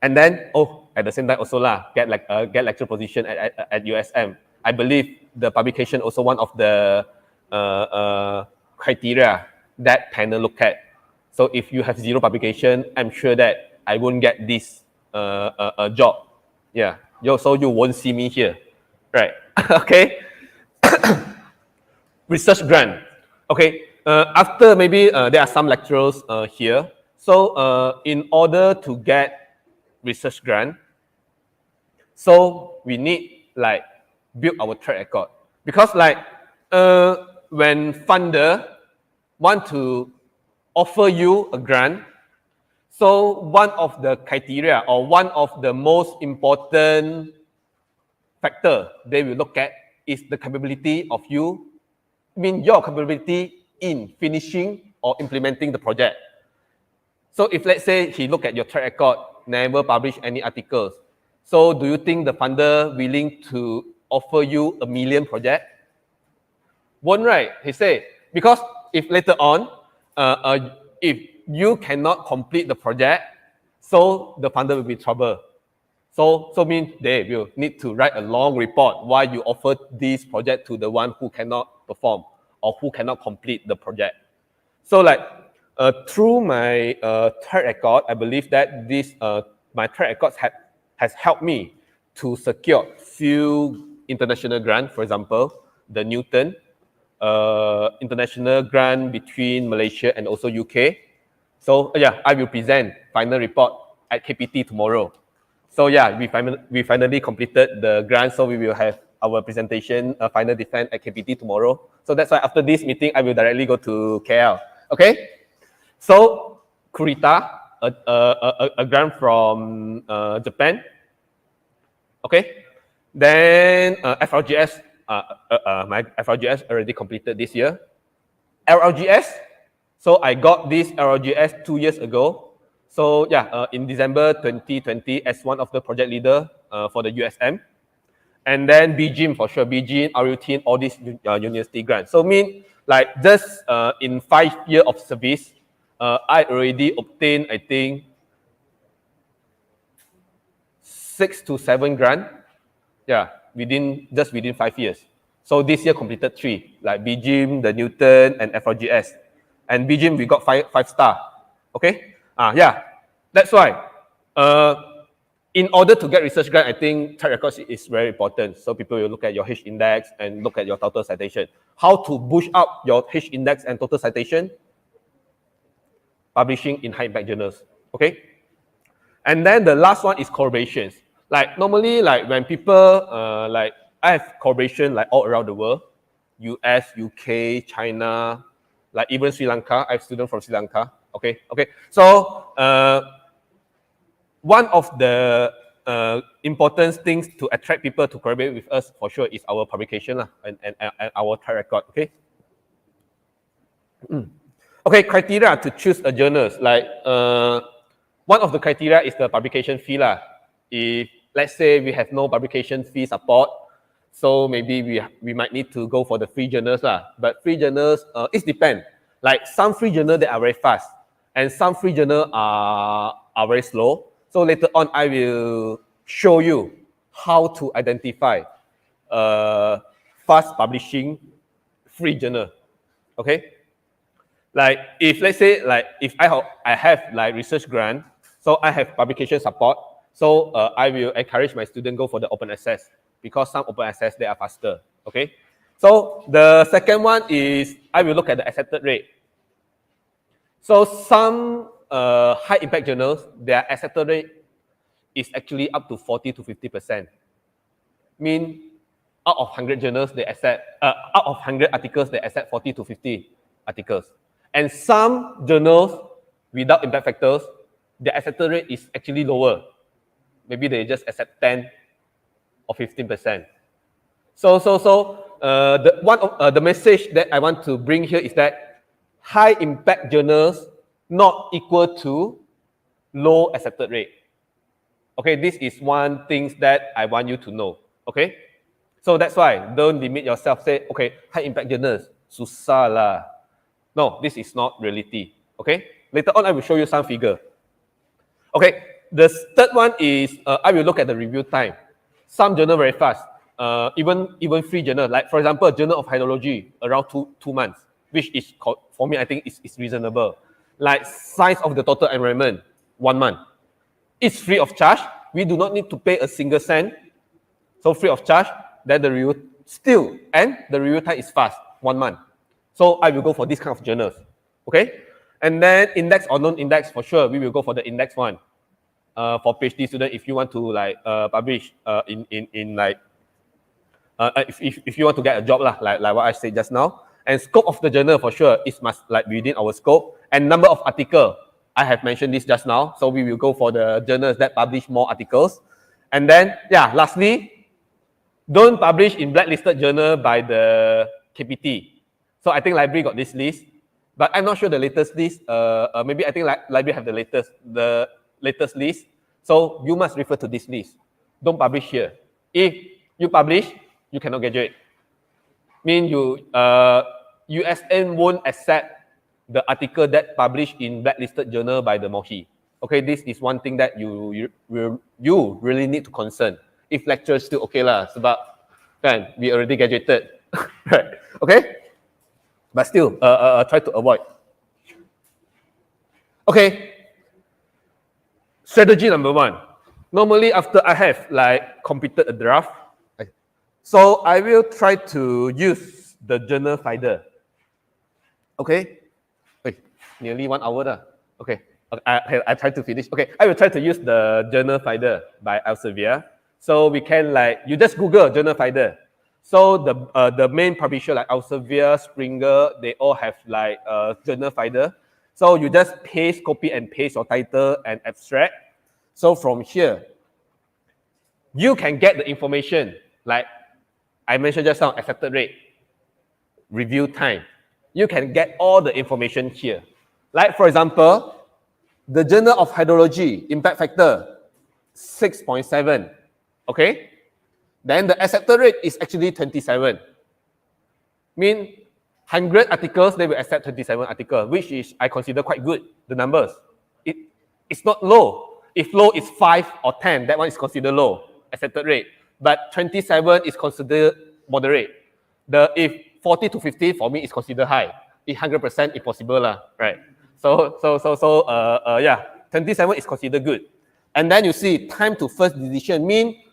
And then, at the same time also get lecture position at USM. I believe the publication also one of the criteria that panel look at. So if you have 0 publication, I'm sure that I won't get this job. Yeah, so you won't see me here, right? Okay. Research grant. Okay. After maybe there are some lecturers here. So in order to get research grant, so we need like build our track record, because like when funder want to offer you a grant, so one of the criteria or one of the most important factor they will look at is the capability of you, your capability in finishing or implementing the project. So if let's say he look at your track record, never publish any articles, so do you think the funder willing to offer you 1 million project? Won't, right? He say, because if later on, if you cannot complete the project, so the funder will be in trouble. So means they will need to write a long report why you offered this project to the one who cannot perform or who cannot complete the project. So like through my track record, I believe that this my track record has helped me to secure few international grants. For example, the Newton international grant between Malaysia and also UK. So yeah, I will present final report at KPT tomorrow. So yeah, we finally completed the grant, so we will have our presentation, final defense at KPT tomorrow. So that's why after this meeting, I will directly go to KL. Okay. So Kurita, a grant from Japan. Okay. Then FRGS, my FRGS already completed this year. LRGS, so I got this LRGS 2 years ago. So yeah, in December 2020 as one of the project leader for the USM. And then BGIM for sure, BGIM, RUTIN, all these university grants. So mean like just in 5 years of service, I already obtained, I think, 6 to 7 grants. Yeah, within 5 years. So this year completed 3, like BGIM, the Newton, and FRGS. And BGIM, we got 5 star. Okay? Yeah, that's why. In order to get research grant, I think track record is very important. So people will look at your H index and look at your total citation. How to boost up your H index and total citation? Publishing in high impact journals. Okay? And then the last one is collaborations. Like normally, like when people I have collaboration like all around the world, US, UK, China, Like even Sri Lanka, I have students from Sri Lanka. Okay. So one of the important things to attract people to collaborate with us for sure is our publication and our track record. Okay. Okay, criteria to choose a journal. Like one of the criteria is the publication fee lah. If let's say we have no publication fee support, so maybe we might need to go for the free journals lah. But free journals, it depends. Like some free journals that are very fast, and some free journals are very slow. So later on, I will show you how to identify fast publishing free journal. Okay. Like if let's say like if I have like research grant, so I have publication support, so I will encourage my student go for the open access because some open access they are faster. Okay. So the second one is I will look at the accepted rate. So some high impact journals, their accepted rate is actually up to 40 to 50%. Mean out of 100 journals they accept, out of 100 articles they accept 40 to 50 articles. And some journals without impact factors, the accepted rate is actually lower. Maybe they just accept 10 or 15%. So the message that I want to bring here is that high impact journals not equal to low accepted rate. Okay, this is one thing that I want you to know. Okay, so that's why don't limit yourself. Say, okay, high impact journals susah lah. No, this is not reality. Okay, later on I will show you some figure. Okay, the third one is I will look at the review time. Some journal very fast. Even free journal, like for example, Journal of Hydrology, around two months, which is for me I think is reasonable. Like Science of the Total Environment, 1 month. It's free of charge. We do not need to pay a single cent. So free of charge. Then the review still, and the review time is fast, 1 month. So I will go for this kind of journals. Okay, and then index or non-index for sure. We will go for the index one. For PhD student, if you want to like publish in like if you want to get a job lah, like what I said just now. And scope of the journal for sure is must like within our scope. And number of article, I have mentioned this just now. So we will go for the journals that publish more articles. And then yeah, lastly, don't publish in blacklisted journal by the KPT. So I think library got this list, but I'm not sure the latest list. Maybe I think library have the latest list. So you must refer to this list. Don't publish here. If you publish, you cannot graduate. Mean USN won't accept the article that published in blacklisted journal by the MOHI. Okay, this is one thing that you really need to concern. If lecture still okay lah, sebab kan we already graduated, right? Okay, but still try to avoid. Okay, strategy number 1. Normally after I have like completed a draft, so I will try to use the journal finder. Okay, wait, nearly 1 hour dah. Okay, I try to finish. Okay, I will try to use the journal finder by Elsevier. So we can like, you just Google journal finder. So the main publisher like Elsevier, Springer, they all have like journal finder. So you just copy and paste your title and abstract. So from here, you can get the information like I mentioned just now, accepted rate, review time. You can get all the information here. Like for example, the Journal of Hydrology, impact factor, 6.7. Okay? Then the accepted rate is actually 27. Mean 100 articles, they will accept 27 articles, which is, I consider quite good, the numbers. It's not low. If low is 5 or 10, that one is considered low, accepted rate. But 27 is considered moderate. If 40 to 50 for me is considered high. If 100% impossible lah, right? So yeah, 27 is considered good. And then you see time to first decision mean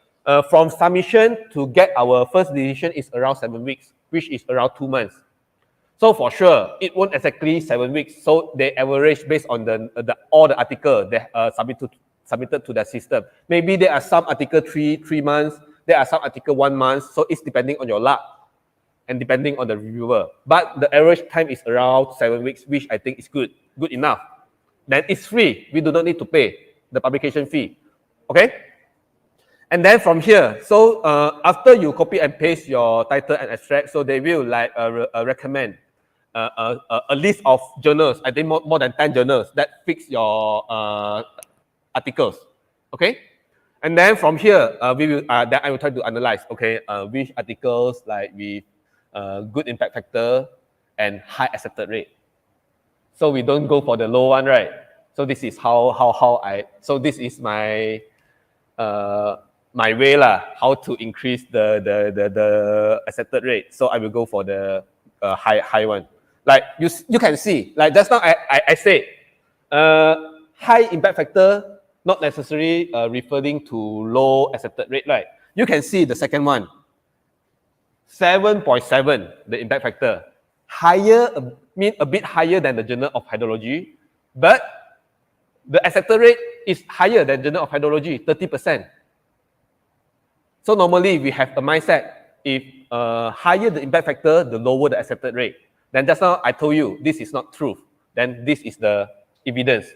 from submission to get our first decision is around 7 weeks, which is around 2 months. So for sure, it won't exactly 7 weeks. So they average based on all the article that submitted to the system. Maybe there are some article 3 months. There are some article 1 month, so it's depending on your luck. and depending on the reviewer. But the average time is around 7 weeks, which I think is good enough. Then it's free. We do not need to pay the publication fee. Okay? And then from here, so after you copy and paste your title and abstract, so they will like recommend a list of journals, I think more than 10 journals that fix your articles. Okay? And then from here, then I will try to analyze, okay, which articles like with good impact factor and high accepted rate. So we don't go for the low one, right? So this is so this is my my way lah, how to increase the accepted rate. So I will go for the high one. Like you can see, like just now I said, high impact factor not necessarily referring to low accepted rate, right? You can see the second one, 7.7, the impact factor. Higher, mean a bit higher than the Journal of Hydrology, but the accepted rate is higher than Journal of Hydrology, 30%. So normally we have a mindset, if higher the impact factor, the lower the accepted rate. Then just now I told you, this is not truth. Then this is the evidence.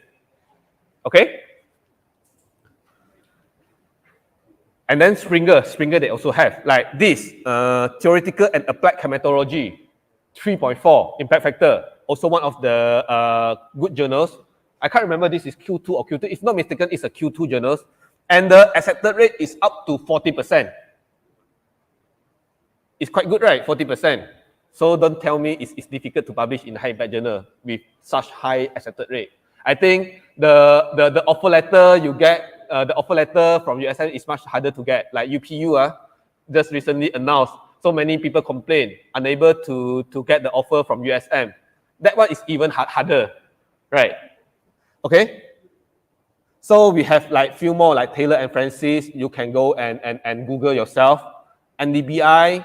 Okay? And then Springer they also have, like this, theoretical and applied climatology, 3.4 impact factor, also one of the good journals. I can't remember this is Q2 or Q2. If not mistaken, it's a Q2 journals. And the accepted rate is up to 40%. It's quite good, right? 40%. So don't tell me it's difficult to publish in a high impact journal with such high accepted rate. I think the offer letter you get, the offer letter from USM is much harder to get. Like UPU just recently announced, so many people complain, unable to get the offer from USM. That one is even harder, right? Okay? So we have like few more like Taylor and Francis. You can go and Google yourself. NDBI,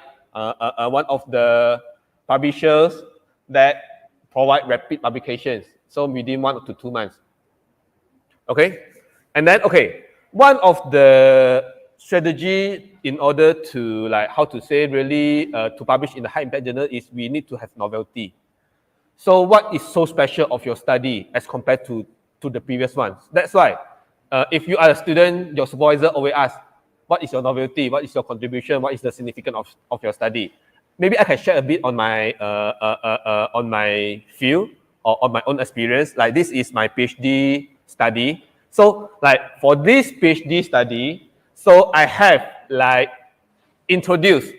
one of the publishers that provide rapid publications. So within 1 to 2 months. Okay? And then, okay, one of the strategy in order to like, how to say, really to publish in the high impact journal is we need to have novelty. So what is so special of your study as compared to the previous ones? That's why if you are a student, your supervisor always asks, what is your novelty? What is your contribution? What is the significance of your study? Maybe I can share a bit on my field or on my own experience. Like this is my PhD study. So like for this PhD study, so I have like introduced,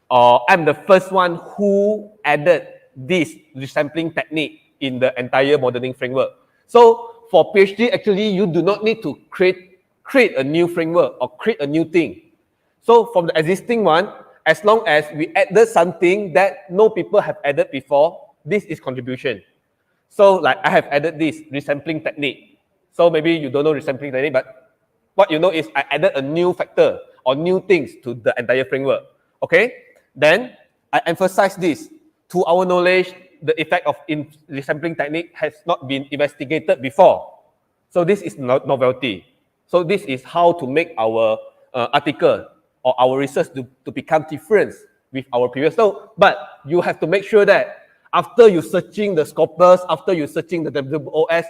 or I'm the first one who added this resampling technique in the entire modeling framework. So for PhD, actually, you do not need to create a new framework or create a new thing. So from the existing one, as long as we added something that no people have added before, this is contribution. So like I have added this resampling technique. So maybe you don't know resampling technique, but what you know is I added a new factor or new things to the entire framework. Okay? Then I emphasize this. To our knowledge, the effect of resampling technique has not been investigated before. So this is not novelty. So this is how to make our article or our research to become different with our previous. So, but you have to make sure that after you searching the Scopus, after you searching the WOS,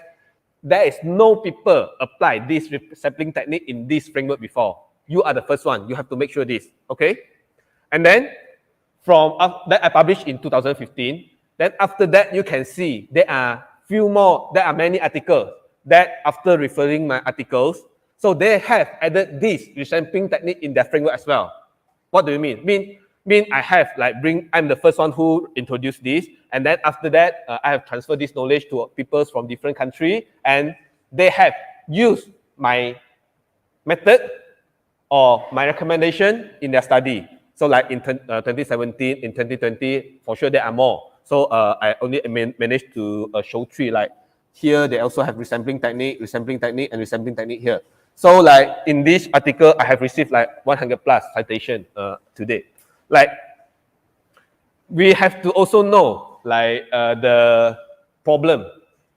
there is no people apply this resampling technique in this framework before. You are the first one. You have to make sure this. Okay? And then from that I published in 2015. Then after that, you can see there are many articles that after referring my articles, so they have added this resampling technique in their framework as well. What do you mean? Mean I have like I'm the first one who introduced this, and then after that, I have transferred this knowledge to people from different countries, and they have used my method or my recommendation in their study. So like in 2017, in 2020, for sure there are more. So I only managed to show 3. Like here, they also have resampling technique, and resampling technique here. So like in this article, I have received like 100 plus citation today. Like we have to also know like the problem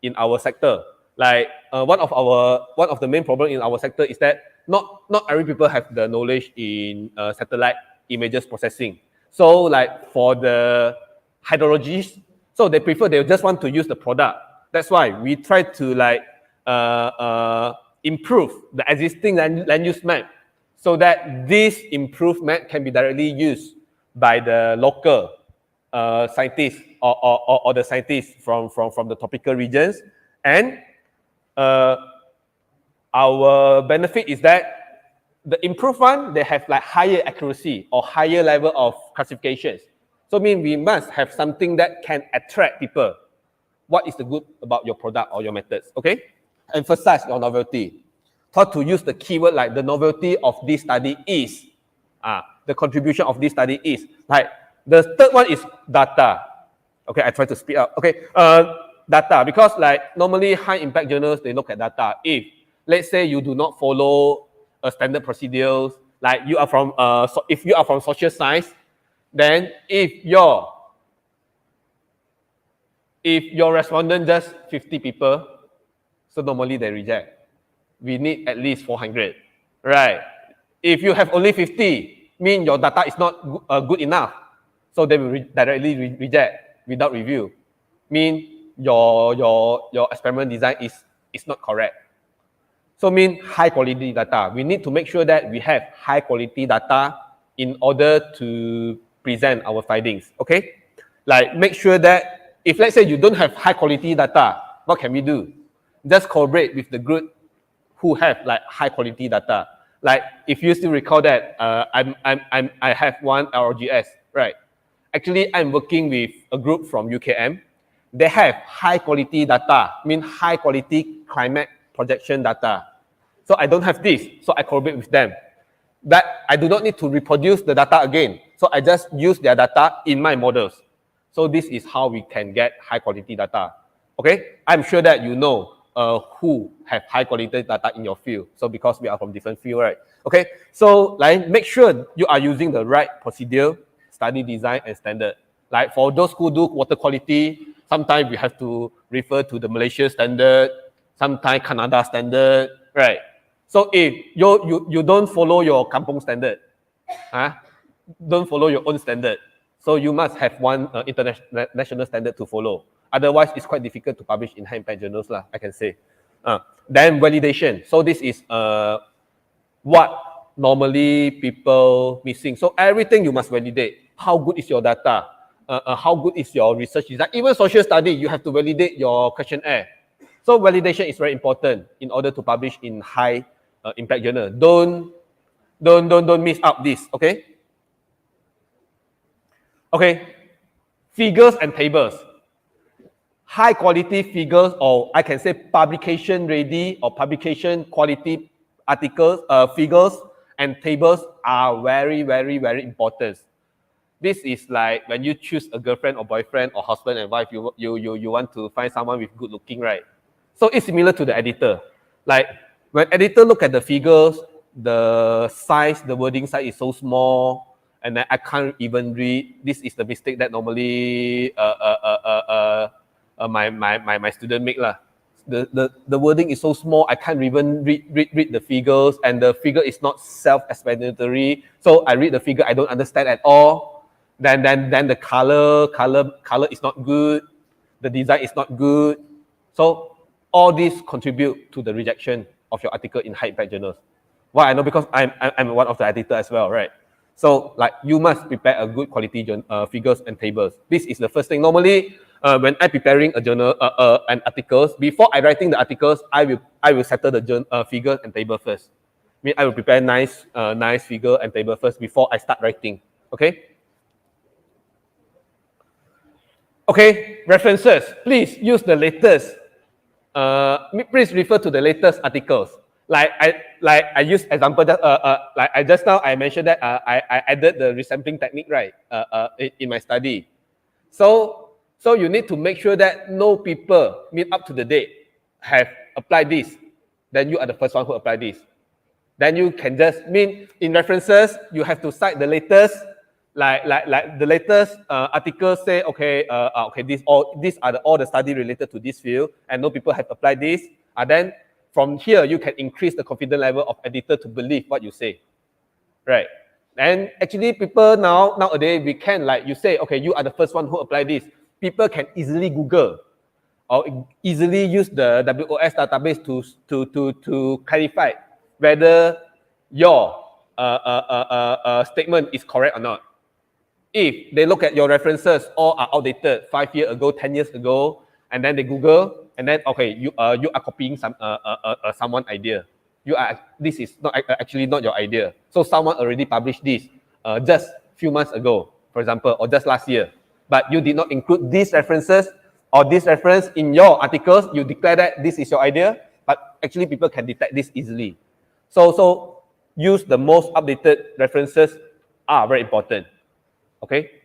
in our sector. Like one of the main problem in our sector is that not every people have the knowledge in satellite images processing. So like for the hydrologists, so they just want to use the product. That's why we try to like improve the existing land use map so that this improved map can be directly used by the local scientists or the scientists from the tropical regions. And our benefit is that the improved one, they have like higher accuracy or higher level of classifications. So I mean, we must have something that can attract people. What is the good about your product or your methods, okay? Emphasize your novelty. Try to use the keyword like the novelty of this study is. The contribution of this study is. Like the third one is data. Okay, I try to speed up. Okay, data, because like normally high impact journals, they look at data. If, let's say you do not follow a standard procedures, like you are from, if you are from social science, then if your respondent just 50 people, so normally they reject. We need at least 400, right? If you have only 50, mean your data is not good enough, so they will directly reject without review. Mean your experiment design is not correct. So mean high quality data. We need to make sure that we have high quality data in order to present our findings, okay? Like make sure that if let's say you don't have high quality data, what can we do? Just collaborate with the group who have like high quality data. Like if you still recall that I have one RGS, right? Actually, I'm working with a group from UKM. They have high quality data, mean high quality climate projection data. So I don't have this, so I collaborate with them. That I do not need to reproduce the data again. So I just use their data in my models. So this is how we can get high quality data. Okay, I'm sure that you know who have high quality data in your field. So because we are from different field, right? Okay, so like make sure you are using the right procedure, study design, and standard. Like for those who do water quality, sometimes we have to refer to the Malaysia standard, sometimes Canada standard, right? So if you don't follow your kampong standard, don't follow your own standard. So you must have one international standard to follow. Otherwise, it's quite difficult to publish in high impact journals, I can say. Then validation. So this is what normally people missing. So everything you must validate. How good is your data? How good is your research design? Even social study, you have to validate your questionnaire. So validation is very important in order to publish in high impact journal. Don't miss out this, okay? Okay, figures and tables. High quality figures, or I can say publication ready or publication quality articles, figures and tables are very, very, very important. This is like when you choose a girlfriend or boyfriend or husband and wife, you want to find someone with good looking, right? So it's similar to the editor. Like when editor look at the figures, the size, the wording size is so small, and then I can't even read. This is the mistake that normally my student make lah. The wording is so small, I can't even read the figures, and the figure is not self-explanatory. So I read the figure, I don't understand at all. Then the color is not good. The design is not good. So all these contribute to the rejection of your article in high impact journals. Why I know? Because I'm one of the editor as well, right? So like you must prepare a good quality figures and tables. This is the first thing. Normally, when I'm preparing a journal and articles, before I writing the articles, I will settle the figure and table first. I mean, I will prepare nice figure and table first before I start writing. Okay. Okay, references. Please use the latest. Please refer to the latest articles. Like I use example that like I just now I mentioned that I added the resampling technique, right, in my study. So you need to make sure that no people up to the date have applied this. Then you are the first one who applied this. Then you can just in references you have to cite the latest. Like the latest articles say, okay, these are all the study related to this field, and no people have applied this. Then from here you can increase the confidence level of editor to believe what you say, right? And actually people nowadays, we can like you say, okay, you are the first one who apply this. People can easily Google or easily use the WOS database to clarify whether your statement is correct or not. If they look at your references, all are outdated 5 years ago, 10 years ago, and then they Google, and then okay, you are copying someone idea. This is not actually not your idea. So someone already published this just few months ago, for example, or just last year, but you did not include these references or this reference in your articles. You declare that this is your idea, but actually people can detect this easily. So use the most updated references are very important. Okay,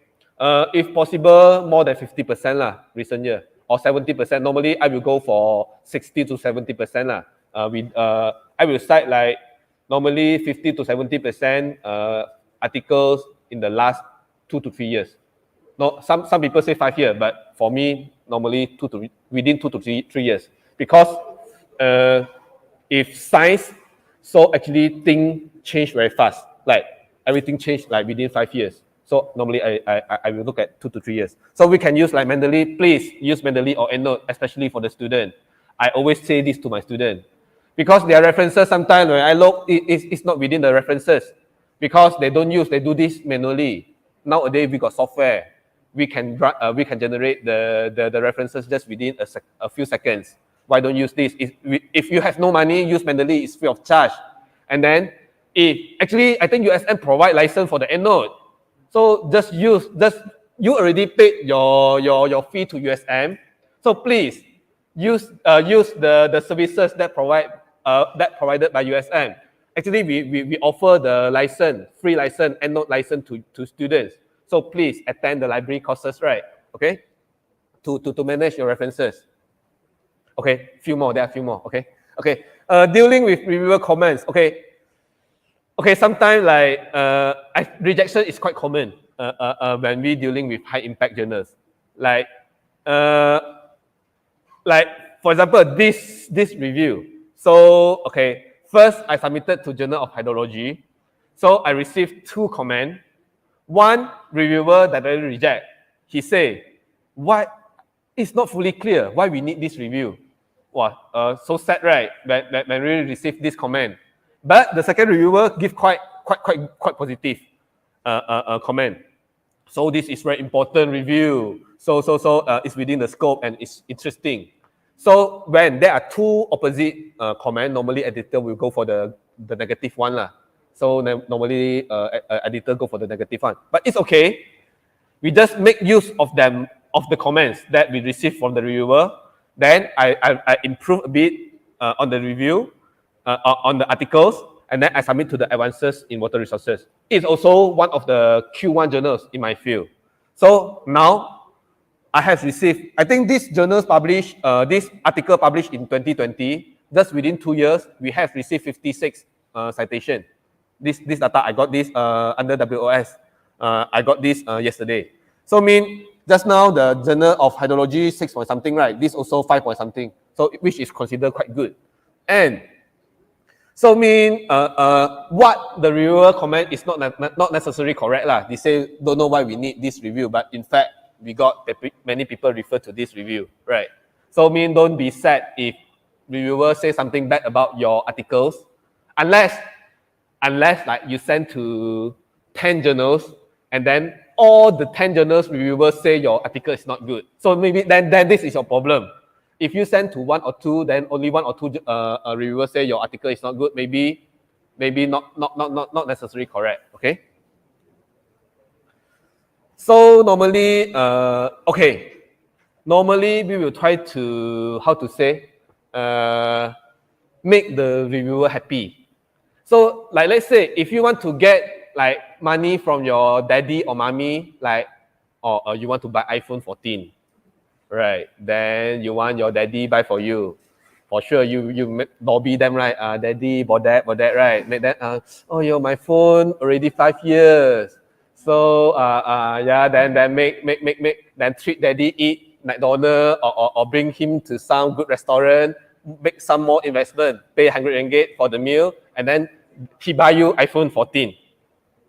if possible, more than 50% lah, recent year, or 70%. Normally, I will go for 60 to 70% lah. I will cite like normally 50 to 70% articles in the last 2 to 3 years. No, some people say 5 years, but for me, normally within 2 to 3 years. Because if science, so actually things change very fast. Like everything changed like within 5 years. So normally I will look at 2 to 3 years. So we can use like Mendeley. Please use Mendeley or EndNote, especially for the student. I always say this to my student. Because their references sometimes when I look, it's not within the references. Because they don't use, they do this manually. Nowadays we got software. We can generate the references just within a few seconds. Why don't use this? If you have no money, use Mendeley. It's free of charge. And then actually I think USM provide license for the EndNote. So you already paid your fee to USM. So please use the services that provided by USM. Actually, we offer the license, free license, EndNote license to students. So please attend the library courses, right? Okay, to manage your references. Okay, there are a few more. Okay. Dealing with reviewer comments. Okay, sometimes like rejection is quite common when we dealing with high impact journals. Like for example, this review. So okay, first I submitted to Journal of Hydrology. So I received 2 comments. One reviewer that I reject. He say, "Why it's not fully clear why we need this review." Wow, so sad, right? When we received this comment. But the second reviewer give quite positive comment. So this is very important review. So it's within the scope and it's interesting. So when there are 2 opposite comment, normally editor will go for the negative one lah. So normally editor go for the negative one. But it's okay. We just make use of the comments that we receive from the reviewer. Then I improve a bit on the review. On the articles, and then I submit to the advances in water resources. It's also one of the Q1 journals in my field. So now I have received, I think this journals published, this article published in 2020, just within 2 years, we have received 56 citation. This data, I got this under WOS. I got this yesterday. So just now the Journal of Hydrology 6 point something, right? This also 5 point something. So which is considered quite good. And so what the reviewer comment is not necessarily correct lah. They say don't know why we need this review, but in fact we got many people refer to this review, right? So don't be sad if reviewer say something bad about your articles, unless like you send to 10 journals and then all the 10 journals reviewers say your article is not good. So maybe then this is your problem. If you send to 1 or 2, then only 1 or 2 reviewers say your article is not good. Maybe not necessarily correct. Okay. So normally, normally we will try to make the reviewer happy. So like let's say if you want to get like money from your daddy or mommy, like or you want to buy iPhone 14. Right, then you want your daddy buy for you. For sure, you lobby them, right? Daddy, bought that, right? Make that. My phone already 5 years. So yeah, then then treat daddy eat McDonald's or bring him to some good restaurant. Make some more investment. Pay 100 ringgit for the meal, and then he buy you iPhone 14.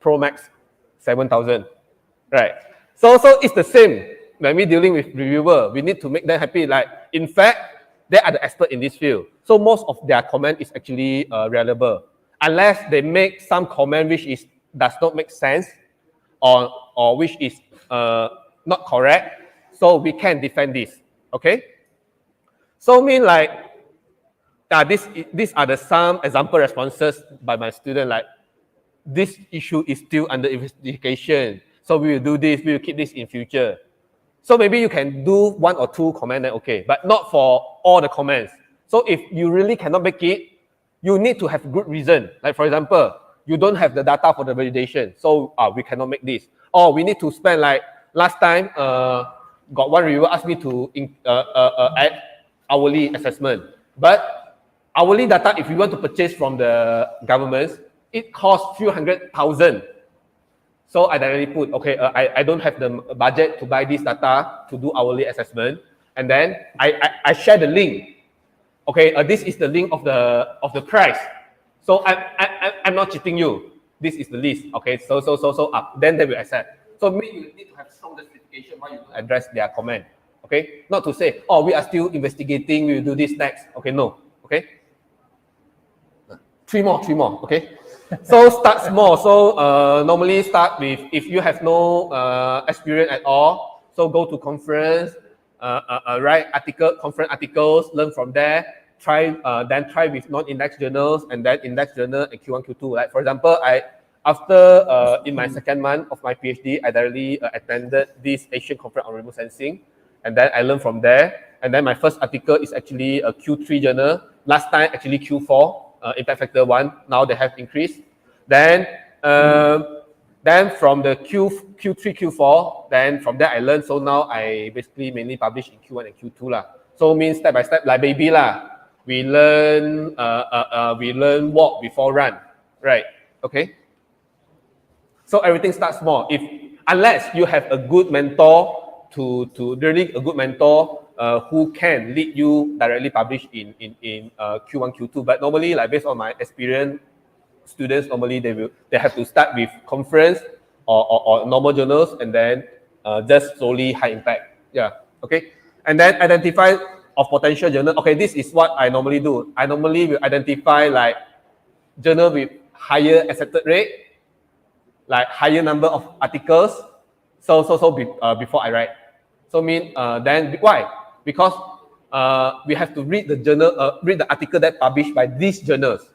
Pro Max 7,000, right? So it's the same when we dealing with reviewer. We need to make them happy. Like, in fact, they are the expert in this field. So most of their comment is actually reliable, unless they make some comment which does not make sense or which is not correct. So we can defend this. Okay. So mean like these are the some example responses by my student, like this issue is still under investigation. So we will do this, we will keep this in future. So maybe you can do 1 or 2 comments, then okay, but not for all the comments. So if you really cannot make it, you need to have good reason. Like for example, you don't have the data for the validation, so we cannot make this. Or we need to spend, like last time, got one reviewer asked me to add hourly assessment. But hourly data, if you want to purchase from the governments, it costs few 100,000. So I directly put, okay, I don't have the budget to buy this data to do hourly assessment. And then I share the link. Okay, this is the link of the price. So I'm not cheating you. This is the list. Okay, so up. Then they will accept. So you need to have strong justification why you address their comment. Okay, not to say, oh, we are still investigating, we will do this next. Okay, no. Okay, three more. Okay. So start small. So normally start with, if you have no experience at all, so go to conference, write conference articles, learn from there. Then try with non-index journals, and then index journal and Q1, Q2. Like for example, after in my second month of my PhD, I directly attended this Asian conference on remote sensing, and then I learned from there. And then my first article is actually a Q3 journal. Last time actually Q4. Impact factor 1, now they have increased. Then from the Q3, Q4, then from there I learned. So now I basically mainly publish in Q1 and Q2 lah. So means step by step, like baby lah. We learn walk before run, right? Okay. So everything starts small. Unless you have a good mentor, really a good mentor who can lead you directly publish in Q1, Q2. But normally, like based on my experience, students normally they have to start with conference or normal journals, and then just slowly high impact. Yeah. Okay. And then identify of potential journal. Okay, this is what I normally do. I normally will identify like journal with higher accepted rate, like higher number of articles. So before I write. So then why? Because we have to read the journal, read the article that published by these journals.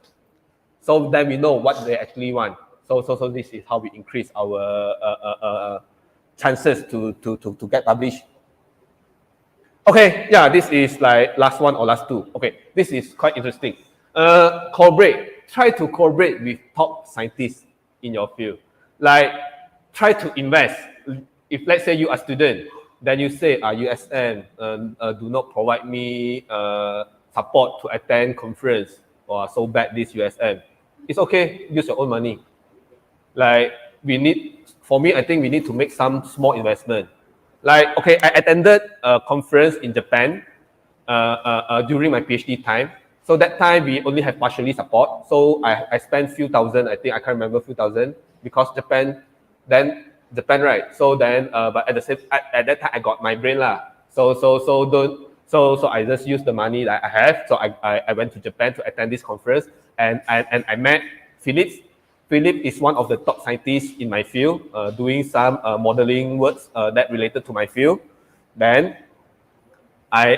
So then we know what they actually want. So this is how we increase our chances to get published. Okay, yeah, this is like last one or last two. Okay, this is quite interesting. Collaborate. Try to collaborate with top scientists in your field. Like, try to invest. If let's say you are a student, then you say, USM do not provide me support to attend conference, or so bad this USM. It's okay, use your own money. Like, for me, I think we need to make some small investment. Like, okay, I attended a conference in Japan during my PhD time. So that time we only have partially support. So I spent few thousand, I think, I can't remember, few thousand, because Japan, right? So then, but at that time I got my brain lah. So I just used the money that I have. So I went to Japan to attend this conference, and I met Philip. Philip is one of the top scientists in my field, doing some modeling works that related to my field. Then how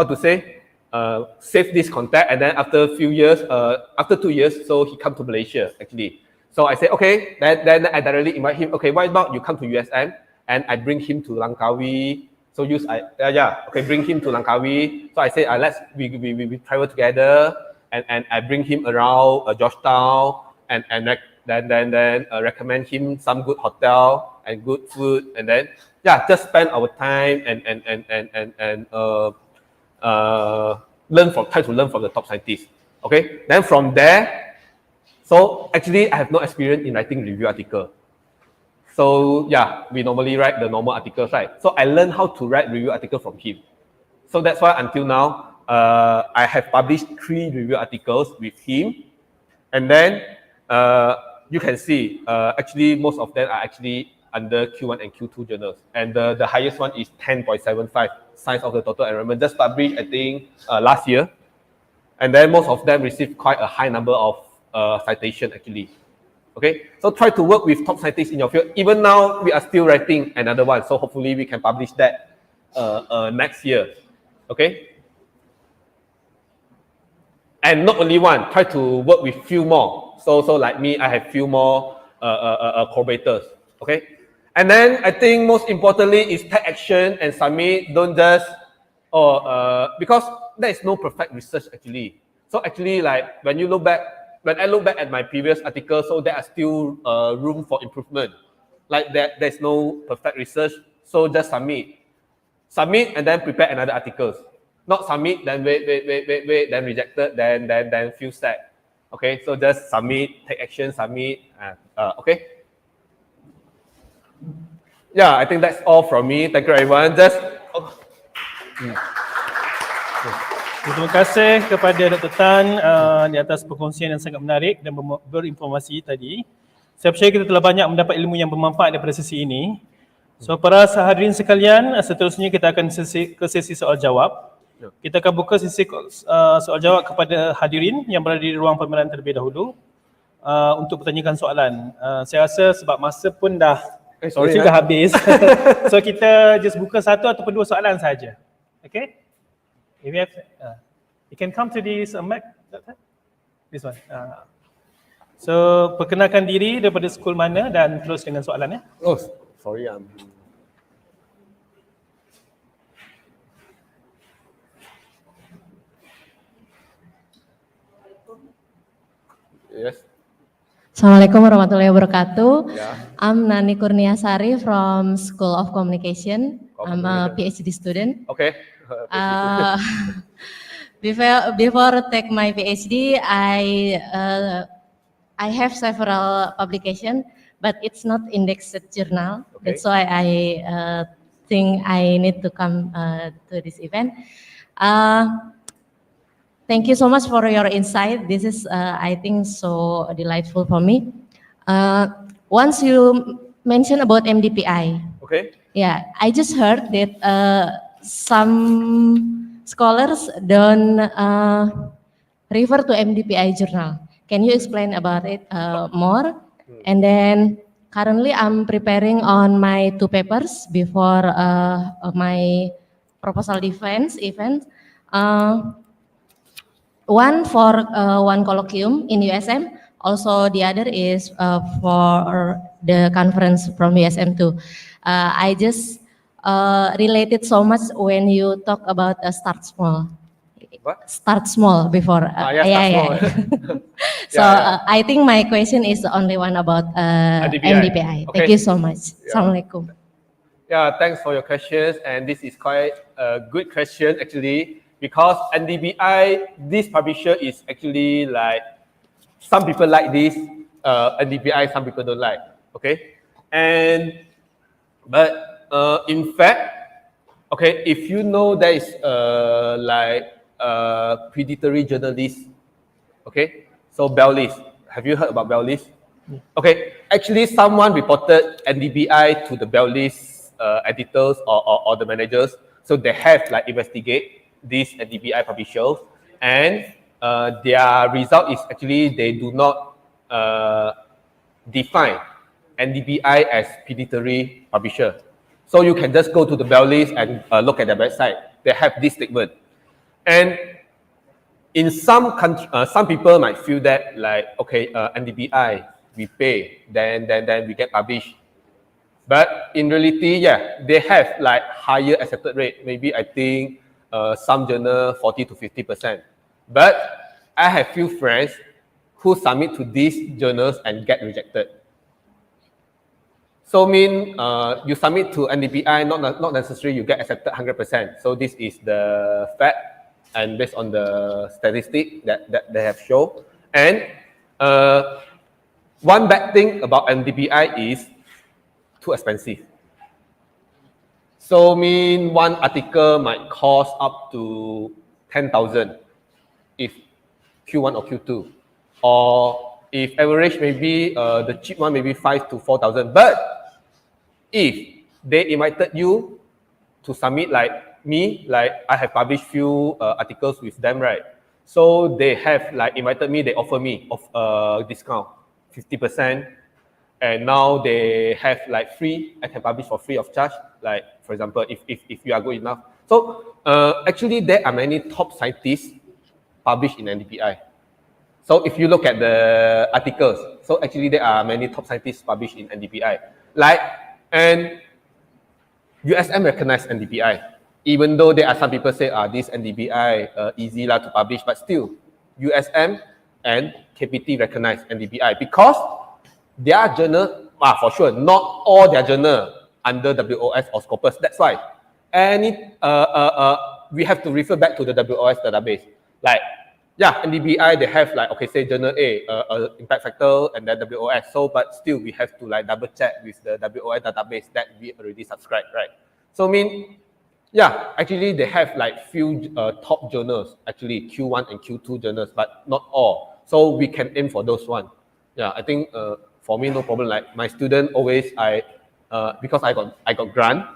to say, save this contact, and then after a few years, after 2 years, so he come to Malaysia actually. So I say, okay, then I directly invite him. Okay, why not you come to USM, and I bring him to Langkawi. So bring him to Langkawi. So I say, we travel together, and I bring him around Georgetown, and then recommend him some good hotel and good food, and then just spend our time and try to learn from the top scientists. Okay, then from there, so actually I have no experience in writing review article. So we normally write the normal articles, right? So I learned how to write review article from him. So that's why until now, I have published 3 review articles with him. And then you can see actually most of them are actually under Q1 and Q2 journals. And the highest one is 10.75, Science of the Total Environment, just published I think last year. And then most of them receive quite a high number of citation actually. Okay, so try to work with top scientists in your field. Even now, we are still writing another one, so hopefully we can publish that next year. Okay, and not only one, try to work with few more. So like me, I have few more collaborators. Okay, and then I think most importantly is take action and submit. Don't just because there is no perfect research actually. So actually, like when you look back. When I look back at my previous article, so there are still room for improvement. Like there's no perfect research, so just submit. Submit and then prepare another articles. Not submit, then wait, then rejected, then feel sad. Okay, so just submit, take action, submit. Okay. Yeah, I think that's all from me. Thank you everyone. Terima kasih kepada Dr. Tan di atas perkongsian yang sangat menarik dan berinformasi tadi. Saya percaya kita telah banyak mendapat ilmu yang bermanfaat daripada sesi ini. So para hadirin sekalian, seterusnya kita akan ke sesi soal jawab. Kita akan buka sesi soal jawab kepada hadirin yang berada di ruang pameran terlebih dahulu untuk bertanyakan soalan. Saya rasa sebab masa pun dah habis. So kita just buka satu ataupun dua soalan saja. Okay? If you have, you can come to this Mac, this one. So perkenalkan diri daripada skul mana dan terus dengan soalan ya. Oh, sorry. Yes. Assalamualaikum warahmatullahi wabarakatuh. Yeah. I'm Nani Kurniasari from School of Communication. I'm a PhD student. Okay. Before take my PhD, I have several publication, but it's not indexed journal. Okay. That's why I think I need to come to this event. Thank you so much for your insight. This is, I think, so delightful for me. Once you mentioned about MDPI. Okay. Yeah, I just heard that some scholars don't refer to MDPI journal. Can you explain about it more? And then currently I'm preparing on my 2 papers before my proposal defense event. One for one colloquium in USM, also the other is for the conference from USM too. I just related so much when you talk about start small. What? Start small before. Yeah. So I think my question is the only one about MDPI. Okay. Thank you so much. Yeah. Assalamualaikum. Yeah, thanks for your questions. And this is quite a good question actually, because NDPI, this publisher is actually like, some people like this NDPI, some people don't like. Okay, but in fact, okay, if you know there is like predatory journalist, okay, so bell list. Have you heard about bell list? Okay, actually someone reported NDPI to the bell list editors or the managers, so they have like investigate these NDPI publishers, and their result is actually they do not define NDPI as predatory publisher. So you can just go to the bell list and look at their website. They have this statement. And in some countries, some people might feel that like, okay, NDPI, we pay, then we get published. But in reality, yeah, they have like higher accepted rate. Maybe I think some journal 40 to 50%. But I have few friends who submit to these journals and get rejected. So you submit to NDPI, not necessarily you get accepted 100%. So this is the fact, and based on the statistic that they have shown. And one bad thing about NDPI is too expensive. So one article might cost up to 10,000 if Q1 or Q2. or if average maybe the cheap one maybe 5 to 4,000. But if they invited you to submit like me, like I have published few articles with them, right? So they have like invited me, they offer me of discount 50%, and now they have like free, I can publish for free of charge, like for example, if you are good enough. So actually there are many top scientists published in NDPI. So if you look at the articles, so actually there are many top scientists published in NDPI. Like, and USM recognized NDPI, even though there are some people say, this NDPI easy lah to publish, but still, USM and KPT recognize NDPI because their journal, for sure, not all their journal under WOS or Scopus. That's why we have to refer back to the WOS database. Like, yeah, NDPI, they have like, okay, say journal A, impact factor, and then WOS. So, but still we have to like double check with the WOS database that we already subscribed, right? So, yeah, actually they have like few top journals, actually Q1 and Q2 journals, but not all. So we can aim for those one. Yeah, I think for me, no problem. Like my student always, because I got grant,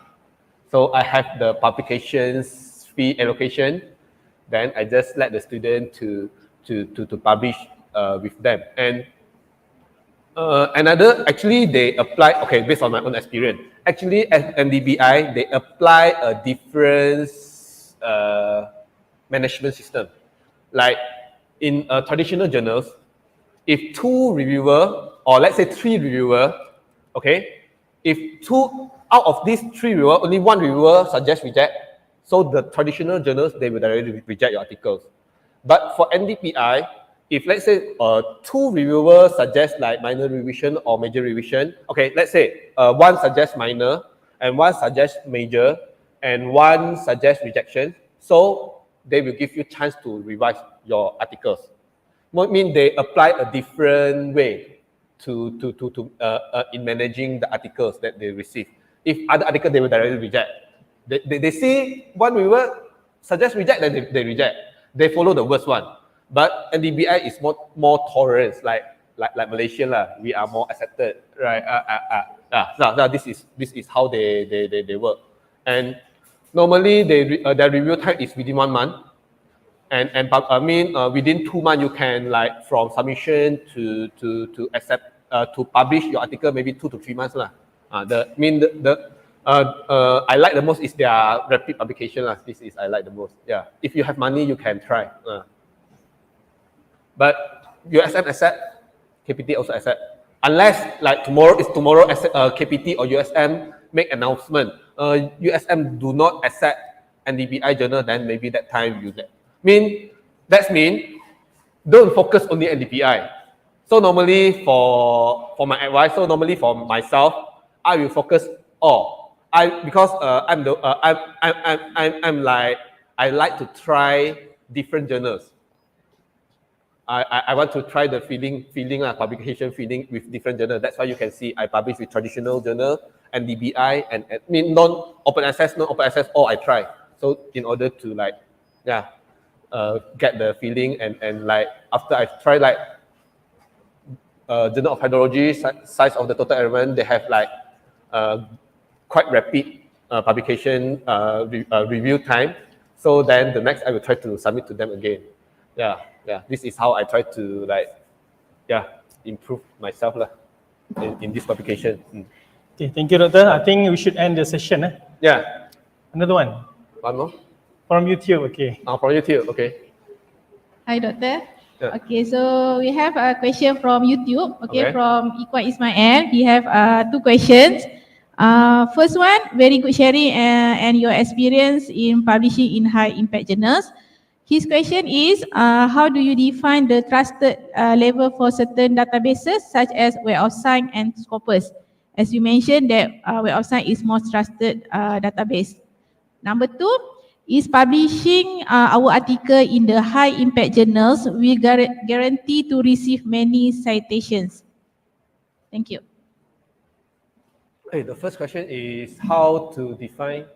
so I have the publications fee allocation. Then I just let the student to publish with them. And another, actually they apply, okay, based on my own experience, actually at NDBI, they apply a different management system. Like in traditional journals, if 2 reviewer, or let's say 3 reviewer, okay, if 2 out of these 3 reviewer, only 1 reviewer suggests reject, so the traditional journals, they will directly reject your articles. But for NDPI, if let's say 2 reviewers suggest like minor revision or major revision, okay, let's say 1 suggests minor and 1 suggests major and 1 suggests rejection, so they will give you chance to revise your articles. What mean they apply a different way in managing the articles that they receive. If other articles, they will directly reject. They see 1 reviewer suggest reject, then they reject. They follow the worst one. But NDBI is more tolerant, like Malaysia lah. We are more accepted, right? This is how they work. And normally their review time is within 1 month. And within 2 months you can like from submission to accept to publish your article, maybe 2 to 3 months lah. I like the most is their rapid publication lah. This is I like the most. Yeah, if you have money, you can try. But USM accept, KPT also accept. Unless like tomorrow KPT or USM make announcement. USM do not accept NDPI journal, then maybe that time you get. That means don't focus only NDPI. So normally for my advice, so normally for myself, I will focus all. Because I like to try different journals. I want to try the publication feeling with different journals. That's why you can see I publish with traditional journal, NDBI, and non-open access, all I try. So in order to get the feeling and like after I try like Journal of Hydrology, size of the total environment, they have like quite rapid publication review time. So then the next I will try to submit to them again. Yeah. This is how I try to improve myself in this publication. Okay, thank you, Doctor. I think we should end the session. Yeah. Another one. One more? From YouTube, okay. From YouTube, okay. Hi, Doctor. Yeah. Okay, so we have a question from YouTube, from Iqwan Ismail. We have 2 questions. First one, very good sharing and your experience in publishing in high impact journals. His question is, how do you define the trusted level for certain databases such as Web of Science and Scopus? As you mentioned that Web of Science is most trusted database. Number 2, is publishing our article in the high impact journals, we guarantee to receive many citations. Thank you. Hey, the first question is how to define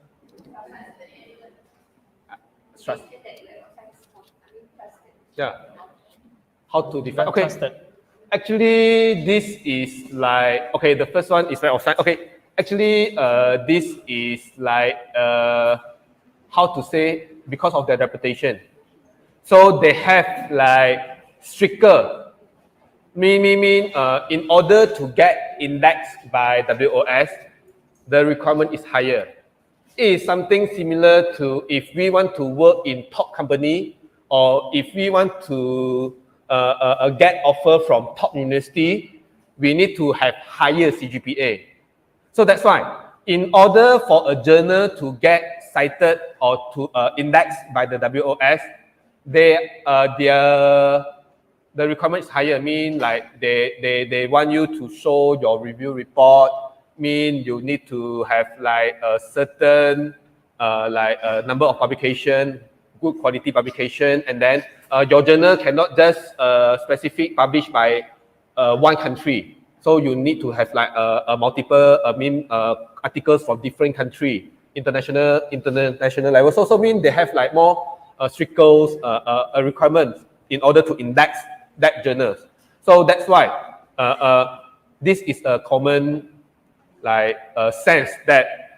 trust. Yeah. How to define? Okay. Trusted. Actually, this is like, okay, the first one is right outside. Okay, actually, this is like, how to say, because of their reputation. So they have like stricter, in order to get indexed by WOS, the requirement is higher. It is something similar to if we want to work in top company, or if we want to get offer from top university, we need to have higher CGPA. So that's why, in order for a journal to get cited or to indexed by the WOS, the requirement is higher. Mean like they want you to show your review report. Mean you need to have like a certain number of publication, good quality publication, and then your journal cannot just specific published by one country. So you need to have like a multiple articles from different country, international level. So mean they have like more strict requirements in order to index that journals. So that's why this is a common like sense that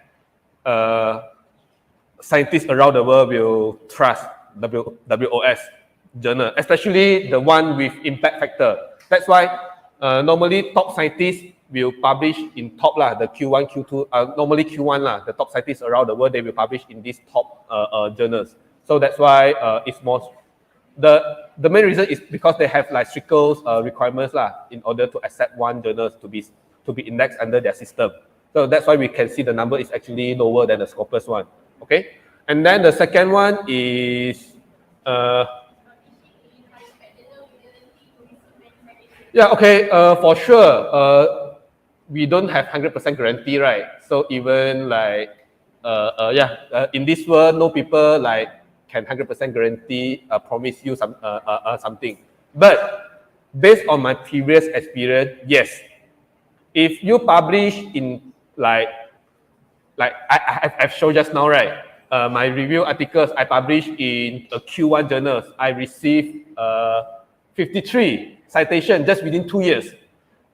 scientists around the world will trust WOS journal, especially the one with impact factor. That's why normally top scientists will publish in top lah, the Q1, Q2, normally Q1 lah, the top scientists around the world, they will publish in these top journals. So that's why it's more, the main reason is because they have like strict requirements lah, in order to accept one journal to be indexed under their system. So that's why we can see the number is actually lower than the Scopus one. Okay, and then the second one is yeah, okay, for sure, we don't have 100% guarantee, right? So even like in this world, no people like can 100% guarantee promise you something. But based on my previous experience, yes, if you publish in like I've showed just now, right? My review articles I published in a Q1 journals, I received 53 citation just within 2 years.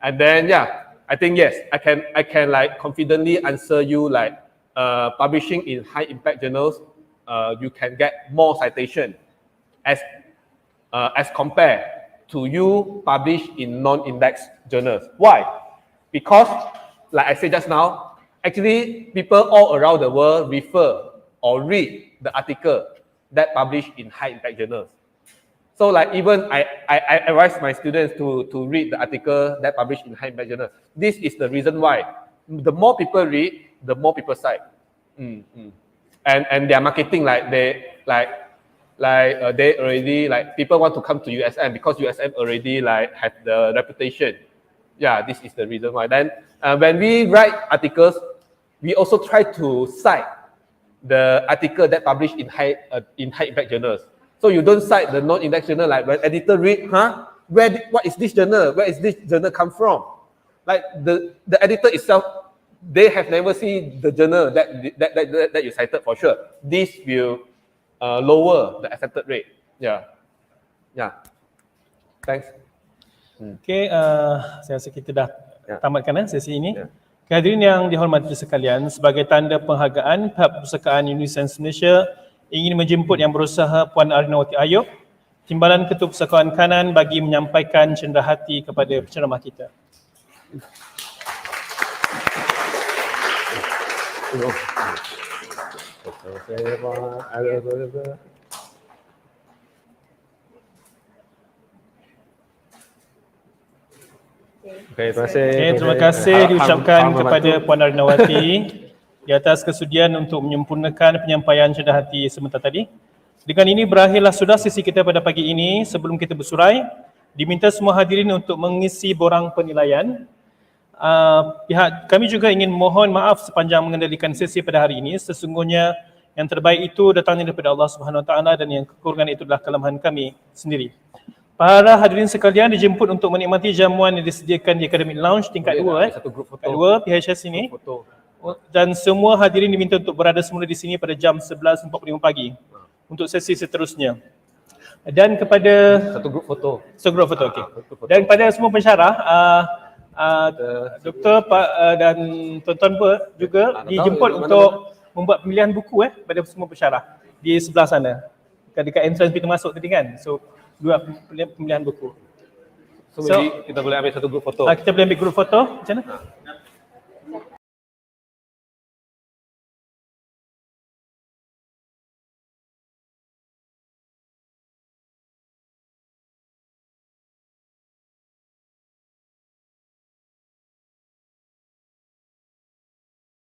And then yeah, I think yes, I can like confidently answer you like publishing in high impact journals, you can get more citation as compared to you publish in non-indexed journals. Why? Because like I said just now, actually people all around the world refer or read the article that published in high impact journals. So like even I advise my students to read the article that published in high impact journal. This is the reason why the more people read, the more people cite. And their marketing like they already like people want to come to USM because USM already like have the reputation. Yeah, this is the reason why. Then when we write articles, we also try to cite the article that published in high impact journals. So you don't cite the non-index journal like when editor read, what is this journal? Where is this journal come from? Like the editor itself, they have never seen the journal that you cited for sure. This will lower the accepted rate. Yeah. Thanks. Okay, saya rasa kita dah tamatkan sesi ini. Hadirin yang dihormati sekalian, sebagai tanda penghargaan, Pihak Perpustakaan Universiti Sains Malaysia ingin menjemput yang berusaha Puan Arinawati Ayub, Timbalan Ketua Perpustakaan Kanan, bagi menyampaikan cenderahati kepada penceramah kita. Okay, terima kasih. Okay, terima kasih diucapkan kepada Puan Arinawati di atas kesudian untuk menyempurnakan penyampaian cenderahati sebentar tadi. Dengan ini berakhirlah sudah sesi kita pada pagi ini. Sebelum kita bersurai, diminta semua hadirin untuk mengisi borang penilaian. Pihak kami juga ingin mohon maaf sepanjang mengendalikan sesi pada hari ini. Sesungguhnya yang terbaik itu datangnya daripada Allah Subhanahu Wa Taala dan yang kekurangan itu adalah kelemahan kami sendiri. Para hadirin sekalian dijemput untuk menikmati jamuan yang disediakan di Academic Lounge tingkat 2 tingkat 2 PHS ini. Dan semua hadirin diminta untuk berada semula di sini pada jam 11.45 pagi untuk sesi seterusnya. Dan kepada Satu grup foto. segera foto, okey. Foto. Dan kepada semua pensyarah, Doktor, Pak dan tuan-tuan juga dijemput untuk membuat pemilihan buku pada semua pensyarah di sebelah sana. Dekat entrance pintu masuk tadi kan. So buat pemilihan buku. So maybe kita boleh ambil satu grup foto. Kita boleh ambil grup foto macam mana?